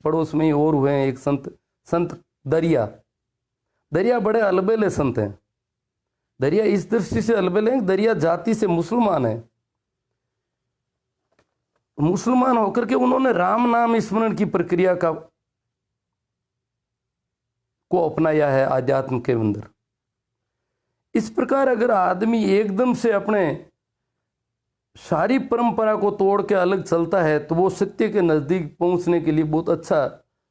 पड़ोस में ही और हुए हैं एक संत, संत दरिया। दरिया बड़े अलबेले संत हैं। दरिया इस दृष्टि से अलबेले हैं, दरिया जाति से मुसलमान है। मुसलमान होकर के उन्होंने राम नाम स्मरण की प्रक्रिया को अपनाया है आध्यात्म के अंदर। इस प्रकार अगर आदमी एकदम से अपने सारी परंपरा को तोड़ के अलग चलता है तो वो सत्य के नज़दीक पहुंचने के लिए बहुत अच्छा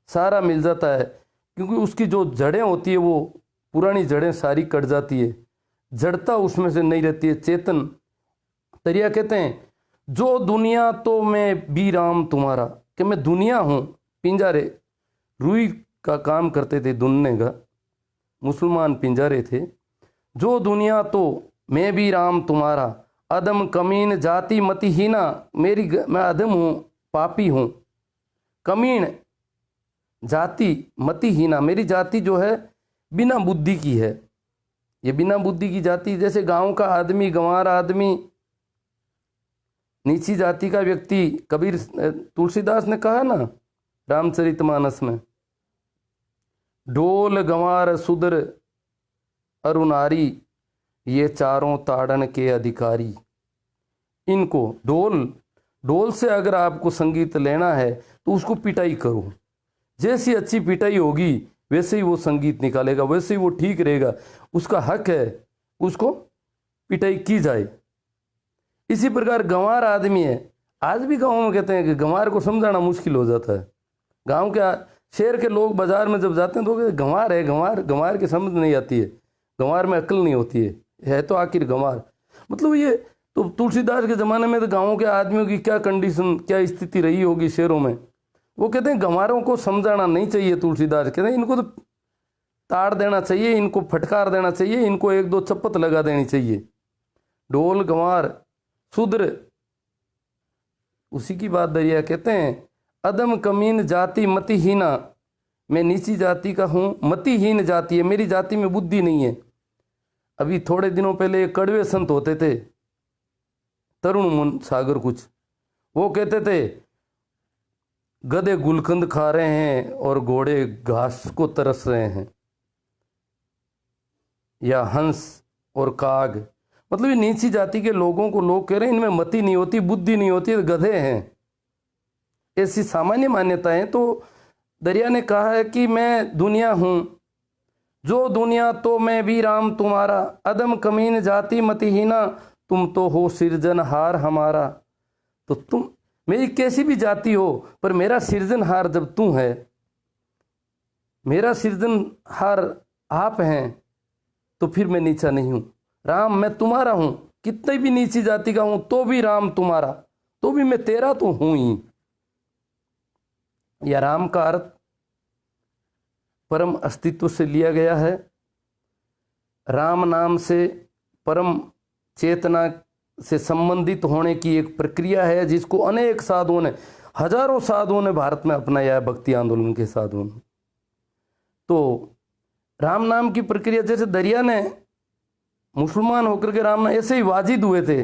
सहारा मिल जाता है, क्योंकि उसकी जो जड़ें होती है वो पुरानी जड़ें सारी कट जाती है, जड़ता उसमें से नहीं रहती है, चेतन। दरिया कहते हैं जो दुनिया तो मैं भी राम तुम्हारा, कि मैं दुनिया हूँ। पिंजारे रुई का काम करते थे दुनने का, मुसलमान पिंजारे थे। जो दुनिया तो मैं भी राम तुम्हारा, अदम कमीन जाति मतिहीना, मैं अदम हूँ, पापी हूँ। कमीन जाति मतिहीना, मेरी जाति जो है बिना बुद्धि की है। ये बिना बुद्धि की जाति, जैसे गांव का आदमी, गंवार आदमी, नीची जाति का व्यक्ति, कबीर तुलसीदास ने कहा ना रामचरितमानस में, ढोल गंवार सुदर अरुनारी, ये चारों ताड़न के अधिकारी। इनको ढोल से अगर आपको संगीत लेना है तो उसको पिटाई करो, जैसी अच्छी पिटाई होगी वैसे ही वो संगीत निकालेगा, वैसे ही वो ठीक रहेगा। उसका हक है उसको पिटाई की जाए। इसी प्रकार गंवार आदमी है, आज भी गाँव में कहते हैं कि गंवार को समझाना मुश्किल हो जाता है। गांव के शहर के लोग बाजार में जब जाते हैं तो कहते गंवार है, गंवार की समझ नहीं आती है, गंवार में अक्ल नहीं होती है तो आखिर गंवार। मतलब ये तो तुलसीदास के ज़माने में तो गाँवों के आदमियों की क्या कंडीशन, क्या स्थिति रही होगी शहरों में। वो कहते हैं गंवारों को समझाना नहीं चाहिए। तुलसीदास कहते हैं इनको तो ताड़ देना चाहिए, इनको फटकार देना चाहिए, इनको एक दो चप्पत लगा देनी चाहिए। ढोल गंवार शूद्र, उसी की बात दरिया कहते हैं। अदम कमीन जाति मतिहीना, मैं नीची जाति का हूँ, मतिहीन जाति है, मेरी जाति में बुद्धि नहीं है। अभी थोड़े दिनों पहले एक कड़वे संत होते थे, तरुण मुन सागर कुछ, वो कहते थे गधे गुलकंद खा रहे हैं और घोड़े घास को तरस रहे हैं, या हंस और काग। मतलब ये नीची जाति के लोगों को लोग कह रहे हैं इनमें मति नहीं होती, बुद्धि नहीं होती, गधे हैं। ऐसी सामान्य मान्यताएं। तो दरिया ने कहा है कि मैं दुनिया हूं, जो दुनिया तो मैं भी राम तुम्हारा, अदम कमीन जाति मतिहीना, तुम तो हो सृजनहार हमारा। तो तुम मेरी कैसी भी जाति हो, पर मेरा सृजनहार जब तू है, मेरा सृजनहार आप हैं, तो फिर मैं नीचा नहीं हूं। राम मैं तुम्हारा हूं, कितनी भी नीची जाति का हूं तो भी राम तुम्हारा, तो भी मैं तेरा तो हूं ही। या राम का अर्थ परम अस्तित्व से लिया गया है। राम नाम से परम चेतना से संबंधित होने की एक प्रक्रिया है, जिसको अनेक साधुओं ने, हजारों साधुओं ने भारत में अपनाया है, भक्ति आंदोलन के साधुओं ने। तो राम नाम की प्रक्रिया, जैसे दरिया ने मुसलमान होकर के राम नाम, ऐसे ही वाजिद हुए थे।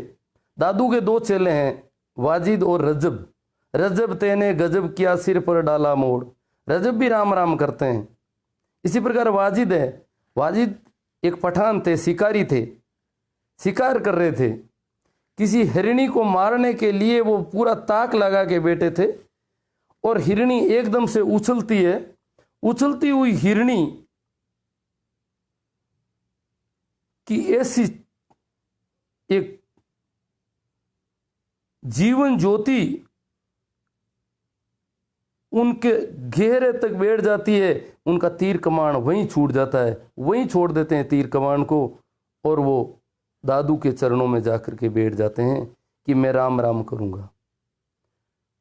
दादू के दो चेले हैं, वाजिद और रजब। रजब तेने गजब किया, सिर पर डाला मोड़। रजब भी राम राम करते हैं। इसी प्रकार वाजिद है। वाजिद एक पठान थे, शिकारी थे, शिकार कर रहे थे। किसी हिरणी को मारने के लिए वो पूरा ताक लगा के बैठे थे, और हिरणी एकदम से उछलती है। उछलती हुई हिरणी की ऐसी एक जीवन ज्योति उनके घेरे तक बैठ जाती है, उनका तीर कमान वहीं छूट जाता है, वहीं छोड़ देते हैं तीर कमान को, और वो दादू के चरणों में जाकर के बैठ जाते हैं कि मैं राम राम करूंगा।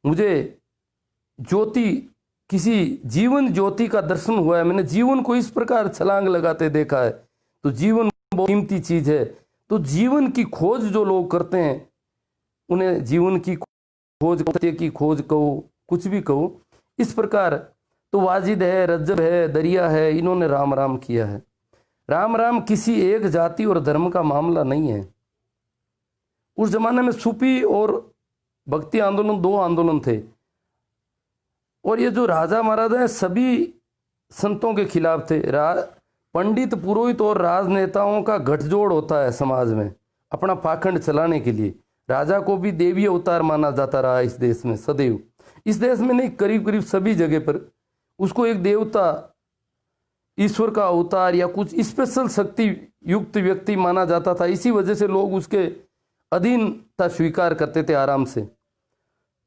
मुझे ज्योति, किसी जीवन ज्योति का दर्शन हुआ है, मैंने जीवन को इस प्रकार छलांग लगाते देखा है। तो जीवन बहुत कीमती चीज है। तो जीवन की खोज जो लोग करते हैं, उन्हें जीवन की खोज, सत्य की खोज कहो, कुछ भी कहो। इस प्रकार तो वाजिद है, रज्जब है, दरिया है, इन्होंने राम राम किया है। राम राम किसी एक जाति और धर्म का मामला नहीं है। उस जमाने में सूफी और भक्ति आंदोलन, दो आंदोलन थे। और ये जो राजा महाराजा हैं सभी संतों के खिलाफ थे। पंडित पुरोहित और राजनेताओं का गठजोड़ होता है समाज में अपना पाखंड चलाने के लिए। राजा को भी देवी अवतार माना जाता रहा इस देश में सदैव। इस देश में नहीं, करीब करीब सभी जगह पर उसको एक देवता, ईश्वर का अवतार या कुछ स्पेशल शक्ति युक्त व्यक्ति माना जाता था। इसी वजह से लोग उसके अधीनता स्वीकार करते थे आराम से।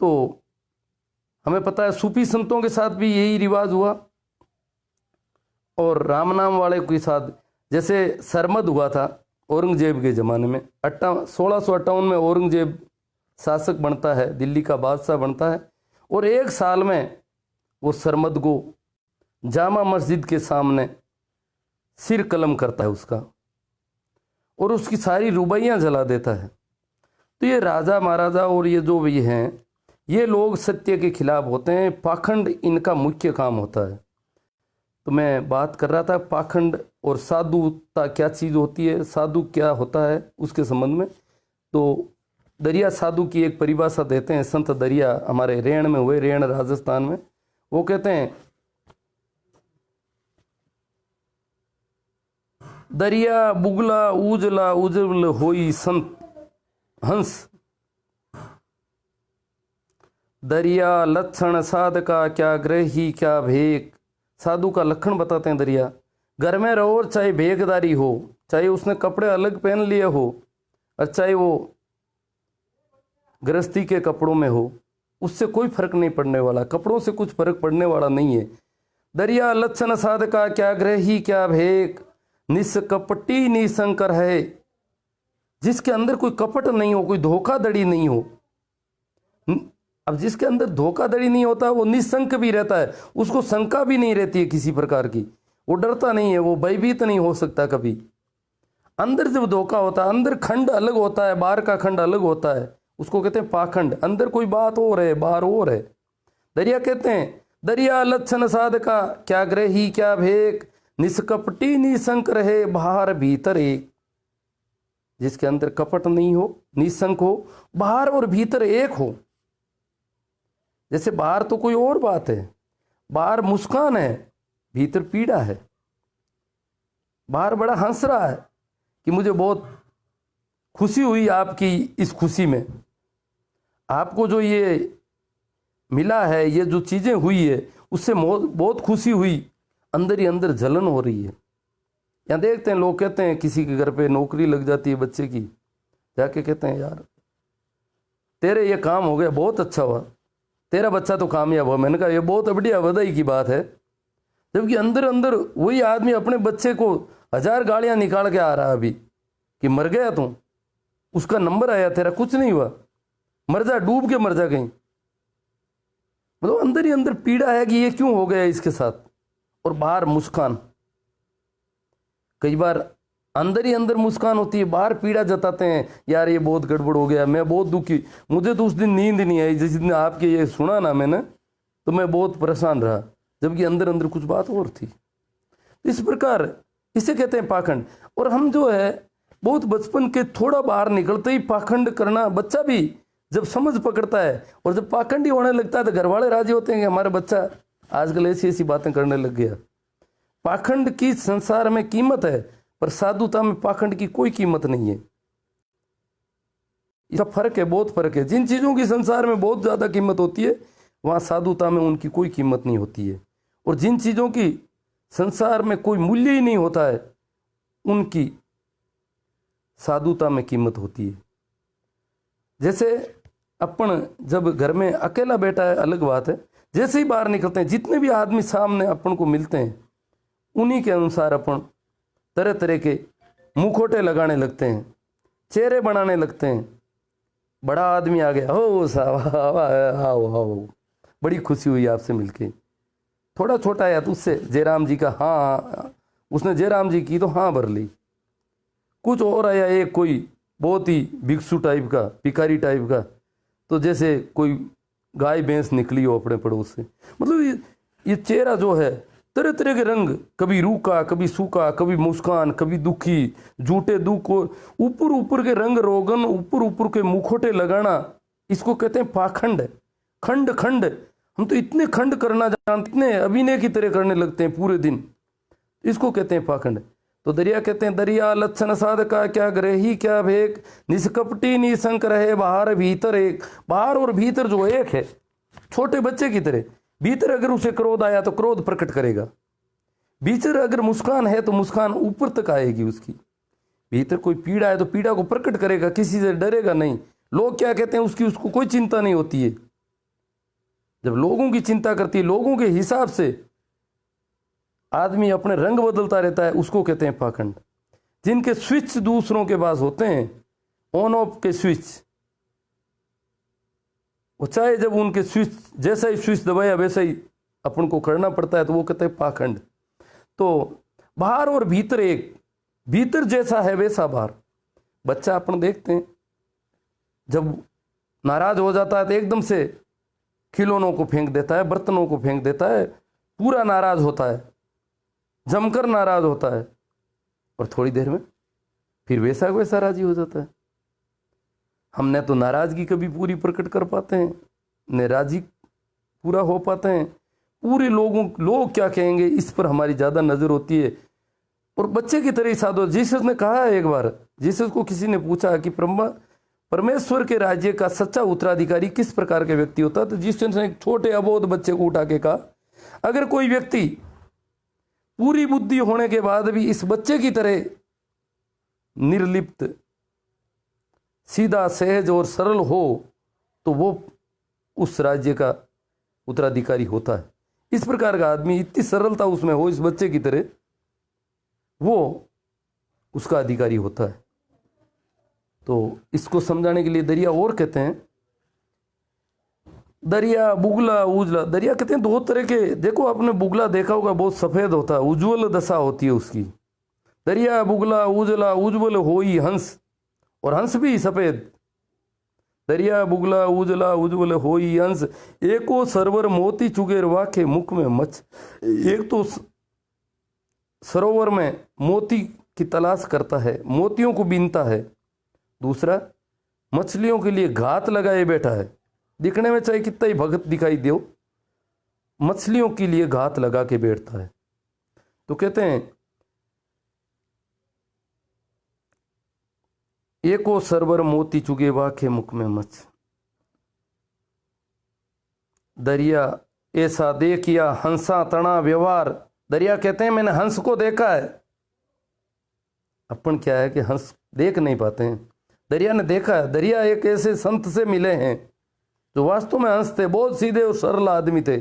तो हमें पता है सूफी संतों के साथ भी यही रिवाज हुआ और राम नाम वाले के साथ, जैसे सरमद हुआ था औरंगजेब के ज़माने में। 1658 में औरंगजेब शासक बनता है, दिल्ली का बादशाह बनता है और एक साल में वो सरमद को जामा मस्जिद के सामने सिर कलम करता है उसका और उसकी सारी रुबाइयाँ जला देता है। तो ये राजा महाराजा और ये जो भी हैं ये लोग सत्य के खिलाफ होते हैं, पाखंड इनका मुख्य काम होता है। तो मैं बात कर रहा था पाखंड और साधुता क्या चीज़ होती है, साधु क्या होता है उसके संबंध में। तो दरिया साधु की एक परिभाषा देते हैं संत दरिया, हमारे रेण में हुए, रेण राजस्थान में। वो कहते हैं दरिया बुगला उजला उजल होई संत हंस, दरिया लक्षण साधका क्या ग्रही क्या भेक। साधु का लक्षण बताते हैं दरिया, घर में रहो और चाहे भेकदारी हो, चाहे उसने कपड़े अलग पहन लिए हो और चाहे वो गृहस्थी के कपड़ों में हो, उससे कोई फर्क नहीं पड़ने वाला, कपड़ों से कुछ फर्क पड़ने वाला नहीं है। दरिया लक्षण साधका क्या ग्रही क्या भेक, निष्कपटी निशंकर है, जिसके अंदर कोई कपट नहीं हो, कोई धोखाधड़ी नहीं हो। अब जिसके अंदर धोखाधड़ी नहीं होता वो निशंक भी रहता है, उसको शंका भी नहीं रहती है किसी प्रकार की, वो डरता नहीं है, वो भयभीत नहीं हो सकता कभी। अंदर जब धोखा होता है, अंदर खंड अलग होता है, बाहर का खंड अलग होता है, उसको कहते हैं पाखंड। अंदर कोई बात और है, बाहर और है। दरिया कहते हैं दरिया लक्षण साधका क्या ग्रही क्या भेक, निष्कपटी निशंक रहे बाहर भीतर एक। जिसके अंदर कपट नहीं हो, निशंक हो, बाहर और भीतर एक हो। जैसे बाहर तो कोई और बात है, बाहर मुस्कान है, भीतर पीड़ा है। बाहर बड़ा हंस रहा है कि मुझे बहुत खुशी हुई आपकी इस खुशी में, आपको जो ये मिला है, ये जो चीज़ें हुई है उससे बहुत खुशी हुई, अंदर ही अंदर जलन हो रही है। यहाँ देखते हैं लोग कहते हैं किसी के घर पे नौकरी लग जाती है बच्चे की, जाके कहते हैं यार तेरे ये काम हो गया, बहुत अच्छा हुआ, तेरा बच्चा तो कामयाब हुआ। मैंने कहा ये बहुत बढ़िया बधाई की बात है, जबकि अंदर अंदर वही आदमी अपने बच्चे को 1000 गालियां निकाल के आ रहा है अभी कि मर गया तू, उसका नंबर आया, तेरा कुछ नहीं हुआ, मर जा, डूब के मर जा कहीं। मतलब अंदर ही अंदर पीड़ा है कि ये क्यों हो गया इसके साथ, और बाहर मुस्कान। कई बार अंदर ही अंदर मुस्कान होती है, बाहर पीड़ा जताते हैं, यार ये बहुत गड़बड़ हो गया, मैं बहुत दुखी, मुझे तो उस दिन नींद नहीं आई, जिस दिन आपके ये सुना ना मैंने तो मैं बहुत परेशान रहा, जबकि अंदर अंदर कुछ बात और थी। इस प्रकार इसे कहते हैं पाखंड। और हम जो है बहुत बचपन के थोड़ा बाहर निकलते ही पाखंड करना, बच्चा भी जब समझ पकड़ता है और जब पाखंडी होने लगता है तो घर वाले राजी होते हैं कि हमारा बच्चा आजकल ऐसी ऐसी बातें करने लग गया। पाखंड की संसार में कीमत है, पर साधुता में पाखंड की कोई कीमत नहीं है। इसका फर्क है, बहुत फर्क है। जिन चीज़ों की संसार में बहुत ज़्यादा कीमत होती है वहाँ साधुता में उनकी कोई कीमत नहीं होती है, और जिन चीज़ों की संसार में कोई मूल्य ही नहीं होता है उनकी साधुता में कीमत होती है। जैसे अपन जब घर में अकेला बैठा है अलग बात है, जैसे ही बाहर निकलते हैं जितने भी आदमी सामने अपन को मिलते हैं उन्हीं के अनुसार अपन तरह तरह के मुखौटे लगाने लगते हैं, चेहरे बनाने लगते हैं। बड़ा आदमी आ गया, हो साहब आओ आओ, बड़ी खुशी हुई आपसे मिलके। थोड़ा छोटा आया तो उससे जयराम जी का हाँ, उसने जयराम जी की तो हाँ भर ली। कुछ और आया एक कोई बहुत ही भिक्षु टाइप का, भिखारी टाइप का, तो जैसे कोई गाय भैंस निकली हो अपने पड़ोस से। मतलब ये चेहरा जो है तरह तरह के रंग, कभी रूखा कभी सूखा, कभी मुस्कान कभी दुखी, झूठे दुख, ऊपर ऊपर के रंग रोगन, ऊपर ऊपर के मुखौटे लगाना, इसको कहते हैं पाखंड। खंड खंड हम तो इतने खंड करना जानते, इतने अभिनय की तरह करने लगते हैं पूरे दिन, इसको कहते हैं पाखंड। तो दरिया कहते हैं, दरिया लक्षण साधका क्या ग्रही क्या भेक, निष्कपटी निशंक रहे बाहर भीतर एक। बाहर और भीतर जो एक है, छोटे बच्चे की तरह, भीतर अगर उसे क्रोध आया तो क्रोध प्रकट करेगा, भीतर अगर मुस्कान है तो मुस्कान ऊपर तक आएगी उसकी, भीतर कोई पीड़ा है तो पीड़ा को प्रकट करेगा, किसी से डरेगा नहीं। लोग क्या कहते हैं उसकी उसको कोई चिंता नहीं होती है। जब लोगों की चिंता करती है, लोगों के हिसाब से आदमी अपने रंग बदलता रहता है, उसको कहते हैं पाखंड। जिनके स्विच दूसरों के पास होते हैं, ऑन ऑफ के स्विच, वो चाहे जब उनके स्विच जैसा ही स्विच दबाया वैसा ही अपन को करना पड़ता है, तो वो कहते हैं पाखंड। तो बाहर और भीतर एक, भीतर जैसा है वैसा बाहर। बच्चा अपन देखते हैं जब नाराज हो जाता है तो एकदम से खिलौनों को फेंक देता है, बर्तनों को फेंक देता है, पूरा नाराज होता है, जमकर नाराज होता है, और थोड़ी देर में फिर वैसा वैसा राजी हो जाता है। हम न तो नाराजगी कभी पूरी प्रकट कर पाते हैं, न राजी पूरा हो पाते हैं। पूरे लोग क्या कहेंगे इस पर हमारी ज़्यादा नज़र होती है। और बच्चे की तरह ही साधो। जीसस ने कहा है, एक बार जीसस को किसी ने पूछा कि परमेश्वर के राज्य का सच्चा उत्तराधिकारी किस प्रकार के व्यक्ति होता है, तो जीसस ने एक छोटे अबोध बच्चे को उठा के कहा, अगर कोई व्यक्ति पूरी बुद्धि होने के बाद भी इस बच्चे की तरह निर्लिप्त, सीधा, सहज और सरल हो, तो वो उस राज्य का उत्तराधिकारी होता है। इस प्रकार का आदमी, इतनी सरलता उसमें हो इस बच्चे की तरह, वो उसका अधिकारी होता है। तो इसको समझाने के लिए दरिया और कहते हैं, दरिया बुगला उजला। दरिया कहते हैं दो तरह के, देखो आपने बुगला देखा होगा, बहुत सफ़ेद होता है, उज्ज्वल दशा होती है उसकी। दरिया बुगला उजला उज्ज्वल होई हंस, और हंस भी सफ़ेद। दरिया बुगला उजला उज्ज्वल होई हंस, एको सरवर मोती चुगेर वाखे मुख में मछ। एक तो सरोवर में मोती की तलाश करता है, मोतियों को बीनता है। दूसरा मछलियों के लिए घात लगाए बैठा है। दिखने में चाहे कितना ही भगत दिखाई दो, मछलियों के लिए घात लगा के बैठता है। तो कहते हैं, एको सरवर मोती चुगे वाखे मुख में मछ। दरिया ऐसा देखिया हंसा तना व्यवहार। दरिया कहते हैं मैंने हंस को देखा है। अपन क्या है कि हंस देख नहीं पाते हैं, दरिया ने देखा है। दरिया एक ऐसे संत से मिले हैं जो वास्तव में हंस थे, बहुत सीधे और सरल आदमी थे,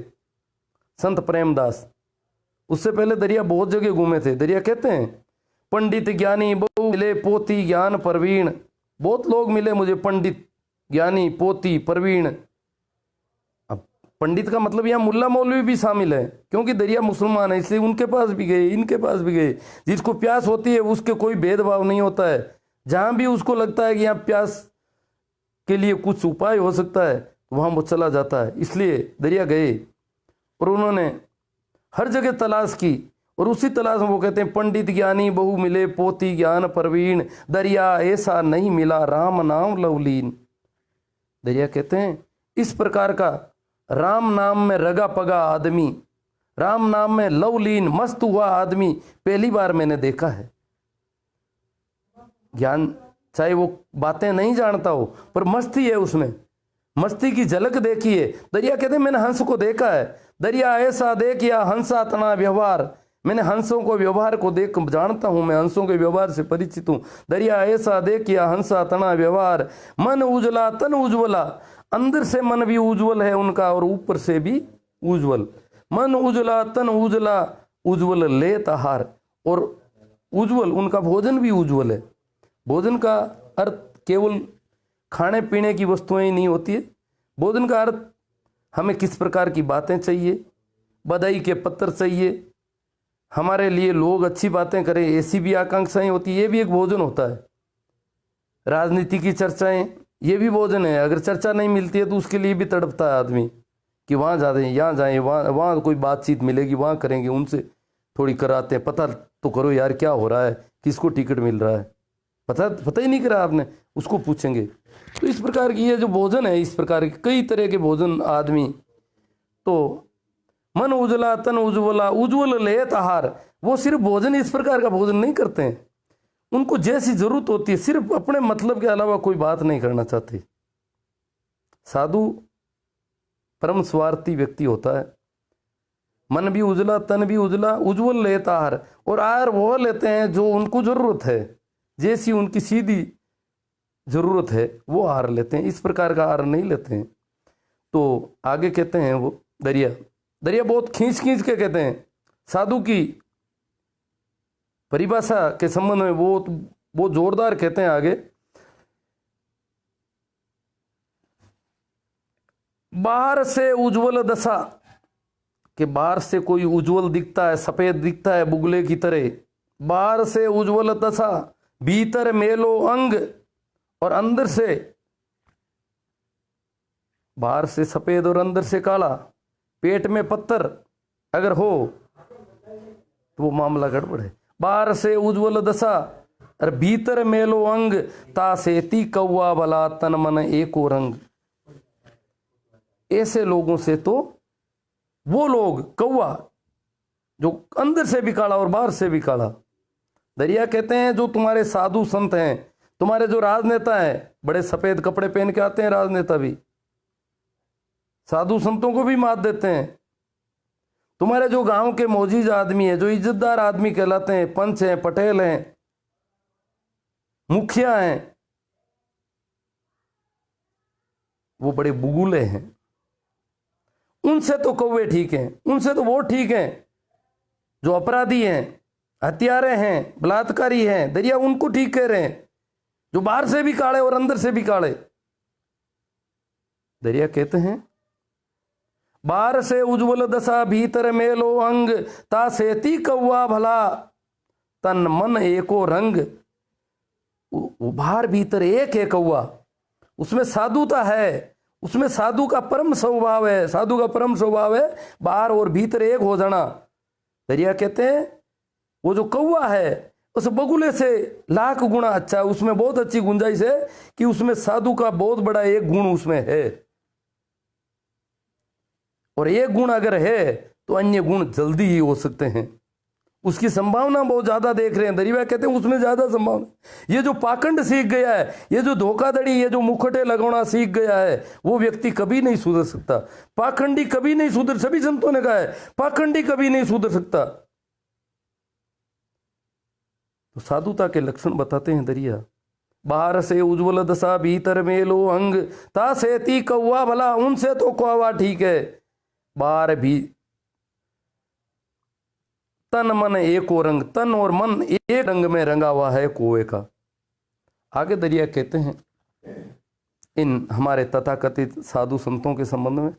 संत प्रेमदास। उससे पहले दरिया बहुत जगह घूमे थे। दरिया कहते हैं, पंडित ज्ञानी बहु मिले पोती ज्ञान प्रवीण। बहुत लोग मिले मुझे, पंडित ज्ञानी पोती प्रवीण। अब पंडित का मतलब यहाँ मुल्ला मौलवी भी शामिल है, क्योंकि दरिया मुसलमान है, इसलिए उनके पास भी गए, इनके पास भी गए। जिसको प्यास होती है उसके कोई भेदभाव नहीं होता है। जहाँ भी उसको लगता है कि यहाँ प्यास के लिए कुछ उपाय हो सकता है, वहाँ वो चला जाता है। इसलिए दरिया गए और उन्होंने हर जगह तलाश की, और उसी तलाश में वो कहते हैं, पंडित ज्ञानी बहु मिले पोती ज्ञान प्रवीण। दरिया ऐसा नहीं मिला राम नाम लवलीन। दरिया कहते हैं, इस प्रकार का राम नाम में रगा पगा आदमी, राम नाम में लवलीन मस्त हुआ आदमी पहली बार मैंने देखा है। ज्ञान चाहे वो बातें नहीं जानता हो, पर मस्ती है उसमें, मस्ती की झलक देखी है। दरिया कहते हैं मैंने हंस को देखा है। दरिया ऐसा देखिया हंसा तना व्यवहार। मैंने हंसों को व्यवहार को देख जानता हूं, मैं हंसों के व्यवहार से परिचित हूं। दरिया ऐसा देखिया हंसा तना व्यवहार, मन उजला तन उज्ज्वला। अंदर से मन भी उज्जवल है उनका और ऊपर से भी उज्जवल। मन उजला तन उजला उज्जवल लेत आहार। और उज्जवल उनका भोजन भी उज्जवल है। भोजन का अर्थ केवल खाने पीने की वस्तुएं ही नहीं होती है। भोजन का अर्थ हमें किस प्रकार की बातें चाहिए, बधाई के पत्र चाहिए, हमारे लिए लोग अच्छी बातें करें, ऐसी भी आकांक्षाएं होती है, ये भी एक भोजन होता है। राजनीति की चर्चाएं, ये भी भोजन है। अगर चर्चा नहीं मिलती है तो उसके लिए भी तड़पता है आदमी कि वहाँ जा रहे हैं, यहाँ जाएँ, वहाँ कोई बातचीत मिलेगी, वहाँ करेंगे, उनसे थोड़ी कराते हैं, पता तो करो यार क्या हो रहा है, किसको टिकट मिल रहा है, पता ही नहीं करा आपने, उसको पूछेंगे। तो इस प्रकार की ये जो भोजन है, इस प्रकार के कई तरह के भोजन आदमी तो मन उजला तन उज्ज्वला उज्ज्वल लेत आहार, वो सिर्फ भोजन इस प्रकार का भोजन नहीं करते हैं, उनको जैसी जरूरत होती है, सिर्फ अपने मतलब के अलावा कोई बात नहीं करना चाहते। साधु परम स्वार्थी व्यक्ति होता है, मन भी उजला तन भी उजला उज्ज्वल लेता आहार, और आहार वो लेते हैं जो उनको जरूरत है, जैसी उनकी सीधी जरूरत है वो आहार लेते हैं, इस प्रकार का आहार नहीं लेते हैं। तो आगे कहते हैं वो दरिया बहुत खींच खींच के कहते हैं, साधु की परिभाषा के संबंध में वो जोरदार कहते हैं आगे, बाहर से उज्ज्वल दशा, कि बाहर से कोई उज्ज्वल दिखता है, सफेद दिखता है बुगले की तरह, बाहर से उज्ज्वल दशा भीतर मेलो अंग, और अंदर से, बाहर से सफेद और अंदर से काला, पेट में पत्थर अगर हो तो वो मामला गड़बड़ है। बाहर से उज्ज्वल दशा और भीतर मेलो अंग, ता सेती कौवा भला तन मन एको रंग। ऐसे लोगों से तो वो लोग कौवा जो अंदर से भी काला और बाहर से भी काला। दरिया कहते हैं जो तुम्हारे साधु संत हैं, तुम्हारे जो राजनेता हैं, बड़े सफेद कपड़े पहन के आते हैं राजनेता भी, साधु संतों को भी मात देते हैं। तुम्हारे जो गांव के मोजीज आदमी है, जो इज्जतदार आदमी कहलाते हैं, पंच हैं, पटेल हैं, मुखिया हैं, वो बड़े बुगुले हैं। उनसे तो कौवे ठीक हैं, उनसे तो वो ठीक हैं जो अपराधी हैं, हत्यारे हैं, बलात्कारी हैं। दरिया उनको ठीक कह रहे हैं जो बाहर से भी काले और अंदर से भी काले। दरिया कहते हैं बाहर से उज्ज्वल दशा भीतर मेलो अंग, ता सेती कौवा भला तन मन एको रंग। वो बाहर भीतर एक है कौवा, उसमें साधुता है, उसमें साधु का परम स्वभाव है, साधु का परम स्वभाव है बाहर और भीतर एक हो जाना। दरिया कहते हैं वो जो कौवा है उस बगुले से लाख गुना अच्छा है, उसमें बहुत अच्छी गुंजाइश है कि उसमें साधु का बहुत बड़ा एक गुण उसमें है, और एक गुण अगर है तो अन्य गुण जल्दी ही हो सकते हैं, उसकी संभावना बहुत ज्यादा देख रहे हैं। दरिया कहते हैं उसमें ज्यादा संभावना। ये जो पाखंड सीख गया है, ये जो धोखाधड़ी, ये जो मुखटे लगाना सीख गया है, वो व्यक्ति कभी नहीं सुधर सकता। पाखंडी कभी नहीं सुधर, सभी संतों ने कहा है पाखंडी कभी नहीं सुधर सकता। तो साधुता के लक्षण बताते हैं दरिया, बाहर से उज्ज्वल दशा भीतर मेलो अंग, ता सेती कौवा भला, उनसे तो कौवा ठीक है, बाहर भी तन मन एको रंग, तन और मन एक रंग में रंगा हुआ है कौवे का। आगे दरिया कहते हैं इन हमारे तथाकथित साधु संतों के संबंध में,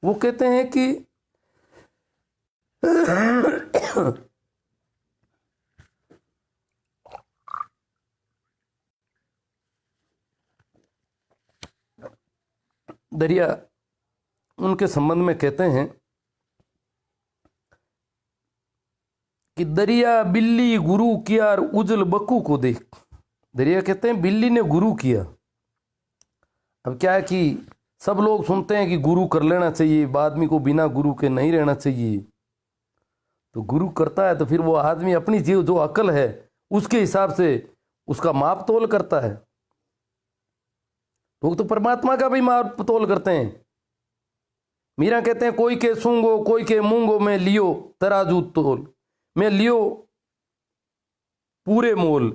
वो कहते हैं कि दरिया उनके संबंध में कहते हैं कि दरिया बिल्ली गुरु किया और उजल बक्कू को देख। दरिया कहते हैं बिल्ली ने गुरु किया। अब क्या है कि सब लोग सुनते हैं कि गुरु कर लेना चाहिए, आदमी को बिना गुरु के नहीं रहना चाहिए। तो गुरु करता है तो फिर वो आदमी अपनी जीव जो अकल है उसके हिसाब से उसका माप तोल करता है। लोग तो परमात्मा का भी माप तोल करते हैं। मीरा कहते हैं कोई के सूंगो कोई के मूंगो में लियो तराजू तोल, में लियो पूरे मोल,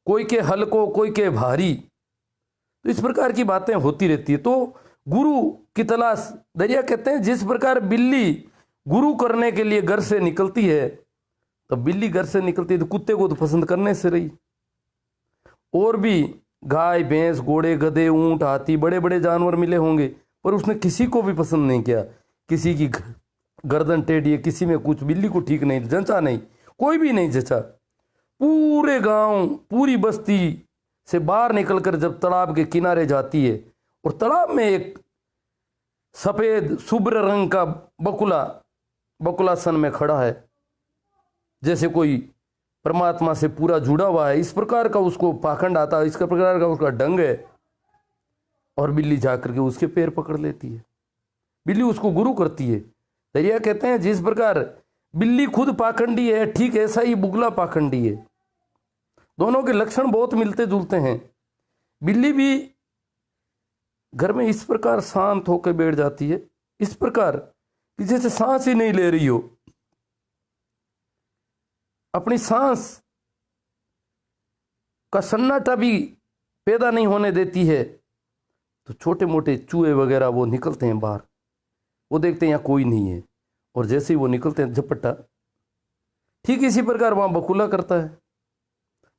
कोई के हल्को कोई के भारी। तो इस प्रकार की बातें होती रहती है। तो गुरु की तलाश, दरिया कहते हैं जिस प्रकार बिल्ली गुरु करने के लिए घर से निकलती है, तो बिल्ली घर से निकलती है तो कुत्ते को तो पसंद करने से रही। और भी गाय भैंस घोड़े गधे ऊंट हाथी बड़े बड़े जानवर मिले होंगे, पर उसने किसी को भी पसंद नहीं किया। किसी की गर्दन टेढ़ी है, किसी में कुछ, बिल्ली को ठीक नहीं जंचा, नहीं कोई भी नहीं जचा। पूरे गांव पूरी बस्ती से बाहर निकलकर जब तालाब के किनारे जाती है और तालाब में एक सफेद शुभ्र रंग का बकुला सन में खड़ा है, जैसे कोई परमात्मा से पूरा जुड़ा हुआ है, इस प्रकार का उसको पाखंड आता है, इस प्रकार का उसका ढंग है, और बिल्ली जाकर के उसके पैर पकड़ लेती है। बिल्ली उसको गुरु करती है। दरिया कहते हैं जिस प्रकार बिल्ली खुद पाखंडी है, ठीक ऐसा ही बुगला पाखंडी है। दोनों के लक्षण बहुत मिलते जुलते हैं। बिल्ली भी घर में इस प्रकार शांत होकर बैठ जाती है, इस प्रकार कि जैसे सांस ही नहीं ले रही हो, अपनी सांस का सन्नाटा भी पैदा नहीं होने देती है। तो छोटे मोटे चूहे वगैरह वो निकलते हैं बाहर, वो देखते हैं यहाँ कोई नहीं है, और जैसे ही वो निकलते हैं झपट्टा, ठीक इसी प्रकार वहां बकुला करता है।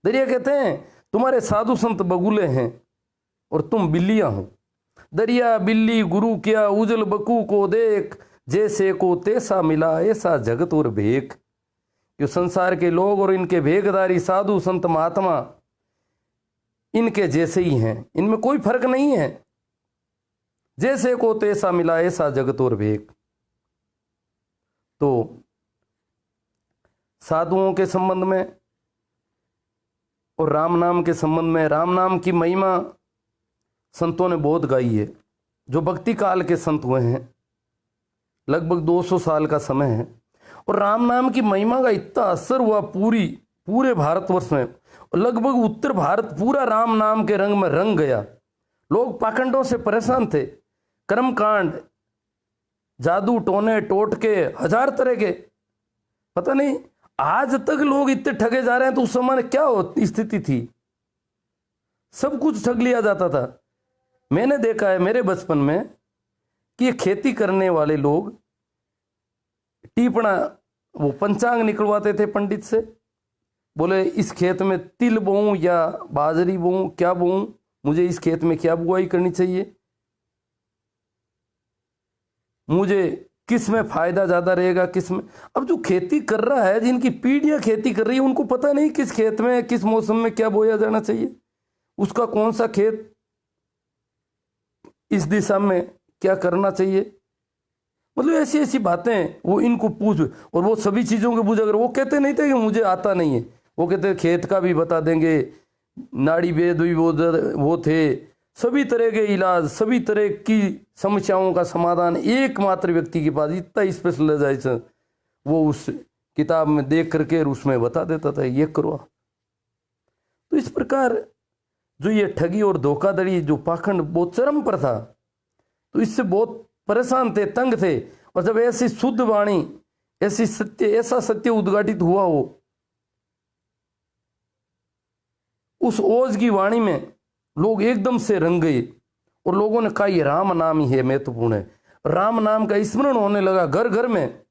दरिया कहते हैं तुम्हारे साधु संत बगुले हैं और तुम बिल्लियां हो। दरिया बिल्ली गुरु क्या उजल बकू को देख, जैसे को तैसा मिला ऐसा जगत और भेक। जो संसार के लोग और इनके भेगदारी साधु संत महात्मा इनके जैसे ही हैं, इनमें कोई फर्क नहीं है। जैसे को तैसा मिला ऐसा जगत और भेक। तो साधुओं के संबंध में और राम नाम के संबंध में, राम नाम की महिमा संतों ने बहुत गाई है। जो भक्ति काल के संत हुए हैं, लगभग 200 साल का समय है, और राम नाम की महिमा का इतना असर हुआ पूरे भारतवर्ष में, और लगभग उत्तर भारत पूरा राम नाम के रंग में रंग गया। लोग पाखंडों से परेशान थे, कर्मकांड, जादू टोने टोटके, हजार तरह के, पता नहीं आज तक लोग इतने ठगे जा रहे हैं। तो उस समय क्या स्थिति थी, सब कुछ ठग लिया जाता था। मैंने देखा है मेरे बचपन में कि ये खेती करने वाले लोग टीपना, वो पंचांग निकलवाते थे पंडित से, बोले इस खेत में तिल बोऊं या बाजरी बोऊं, क्या बोऊं, मुझे इस खेत में क्या बुआई करनी चाहिए, मुझे किस में फायदा ज्यादा रहेगा, किस में। अब जो खेती कर रहा है, जिनकी पीढ़ियां खेती कर रही है, उनको पता नहीं किस खेत में किस मौसम में क्या बोया जाना चाहिए, उसका कौन सा खेत इस दिशा में क्या करना चाहिए। मतलब ऐसी ऐसी बातें वो इनको पूछ, और वो सभी चीजों के पूछ। अगर वो कहते नहीं थे कि मुझे आता नहीं है, वो कहते खेत का भी बता देंगे, नाड़ी वेद भी वो थे, सभी तरह के इलाज, सभी तरह की समस्याओं का समाधान एकमात्र व्यक्ति के पास, इतना स्पेशलाइजेशन वो उस किताब में देख करके उसमें बता देता था, ये करो। तो इस प्रकार जो ये ठगी और धोखाधड़ी, जो पाखंड बहुत चरम पर था, तो इससे बहुत परेशान थे, तंग थे। और जब ऐसी शुद्ध वाणी, ऐसी सत्य, ऐसा सत्य उद्घाटित हुआ हो, उस ओज की वाणी में लोग एकदम से रंग गए, और लोगों ने कहा ये राम नाम ही है, महत्वपूर्ण है। राम नाम का स्मरण होने लगा घर घर में।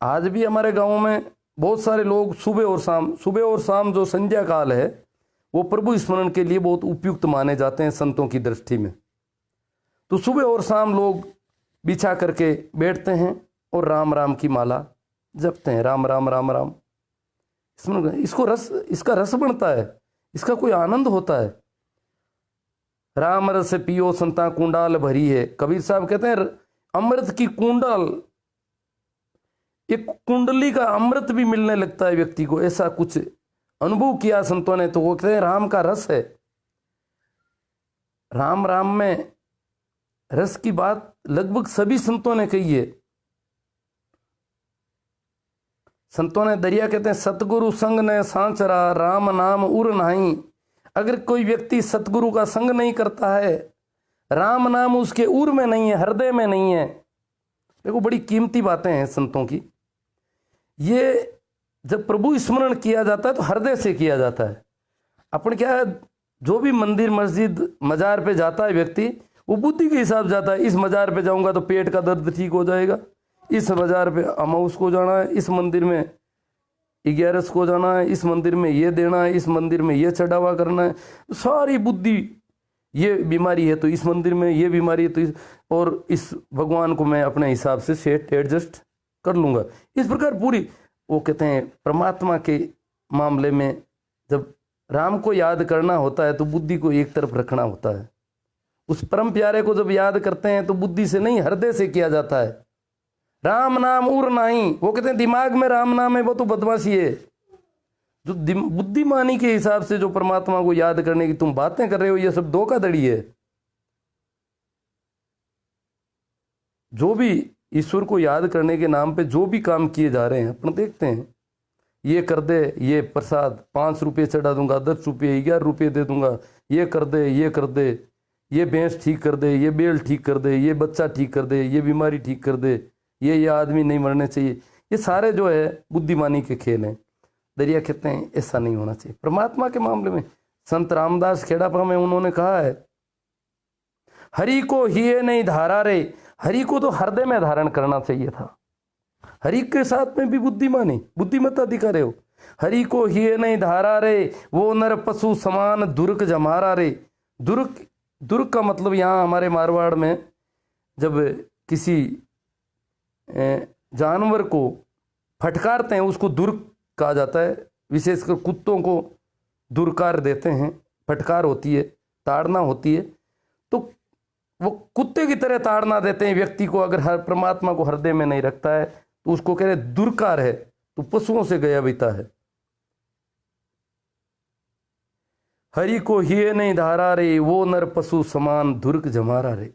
आज भी हमारे गांव में बहुत सारे लोग सुबह और शाम जो संध्या काल है, वो प्रभु स्मरण के लिए बहुत उपयुक्त माने जाते हैं संतों की दृष्टि में। तो सुबह और शाम लोग बिछा करके बैठते हैं और राम राम की माला जपते हैं, राम राम राम राम स्मरण। इसका रस बनता है, इसका कोई आनंद होता है। राम रस पियो संता कुंडाल भरी है, कबीर साहब कहते हैं अमृत की कुंडल, एक कुंडली का अमृत भी मिलने लगता है व्यक्ति को, ऐसा कुछ अनुभव किया संतों ने। तो वो कहते हैं राम का रस है। राम राम में रस की बात लगभग सभी संतों ने कही है। संतों ने, दरिया कहते हैं सतगुरु संग ने सांचरा, राम नाम उर नहीं। अगर कोई व्यक्ति सतगुरु का संग नहीं करता है, राम नाम उसके उर में नहीं है, हृदय में नहीं है। देखो बड़ी कीमती बातें हैं संतों की। ये जब प्रभु स्मरण किया जाता है तो हृदय से किया जाता है। अपन क्या है, जो भी मंदिर मस्जिद मजार पे जाता है व्यक्ति, वो बुद्धि के हिसाब से जाता है। इस मजार पे जाऊंगा तो पेट का दर्द ठीक हो जाएगा, इस मजार पे अमाउस को जाना है, इस मंदिर में 11 को जाना है, इस मंदिर में ये देना है, इस मंदिर में ये चढ़ावा करना है। सारी बुद्धि, ये बीमारी है तो इस मंदिर में, ये बीमारी है तो और इस भगवान को मैं अपने हिसाब से सेट एडजस्ट कर लूंगा। इस प्रकार पूरी, वो कहते हैं परमात्मा के मामले में जब राम को याद करना होता है तो बुद्धि को एक तरफ रखना होता है। उस परम प्यारे को जब याद करते हैं तो बुद्धि से नहीं, हृदय से किया जाता है। राम नाम उर नहीं, वो कहते हैं दिमाग में राम नाम है वो तो बदमाशी है। जो बुद्धिमानी के हिसाब से जो परमात्मा को याद करने की तुम बातें कर रहे हो, ये सब धोखाधड़ी है। जो भी ईश्वर को याद करने के नाम पे जो भी काम किए जा रहे हैं अपन देखते हैं, ये कर दे, ये प्रसाद 5 रुपये चढ़ा दूंगा, 10 रुपये, 11 रुपये दे दूंगा, ये कर दे, ये कर दे, ये भैंस ठीक कर दे, ये बैल ठीक कर दे, ये बच्चा ठीक कर दे, ये बीमारी ठीक कर दे, ये आदमी नहीं मरने चाहिए। ये सारे जो है बुद्धिमानी के खेल हैं। दरिया कहते हैं ऐसा नहीं होना चाहिए। परमात्मा के मामले में संत रामदास खेड़ापा में उन्होंने कहा है, हरि को हिये नहीं धारा रे, हरि को तो हृदय में धारण करना चाहिए था। हरि के साथ में भी बुद्धिमानी, बुद्धिमत्ता दिखा रहे हो। हरि को हिये नहीं धारा रे, वो नर पशु समान दुर्ग जमारा रे। दुर्ग का मतलब यहाँ हमारे मारवाड़ में जब किसी जानवर को फटकारते हैं उसको दुर्ग कहा जाता है। विशेषकर कुत्तों को दुर्कार देते हैं, फटकार होती है, ताड़ना होती है, तो वो कुत्ते की तरह ताड़ना देते हैं व्यक्ति को। अगर हर परमात्मा को हृदय में नहीं रखता है तो उसको कह रहे दुर्कार है, तो पशुओं से गया बीता है। हरि को हिये नहीं धारा रे, वो नर पशु समान दुर्ग जमारा रे।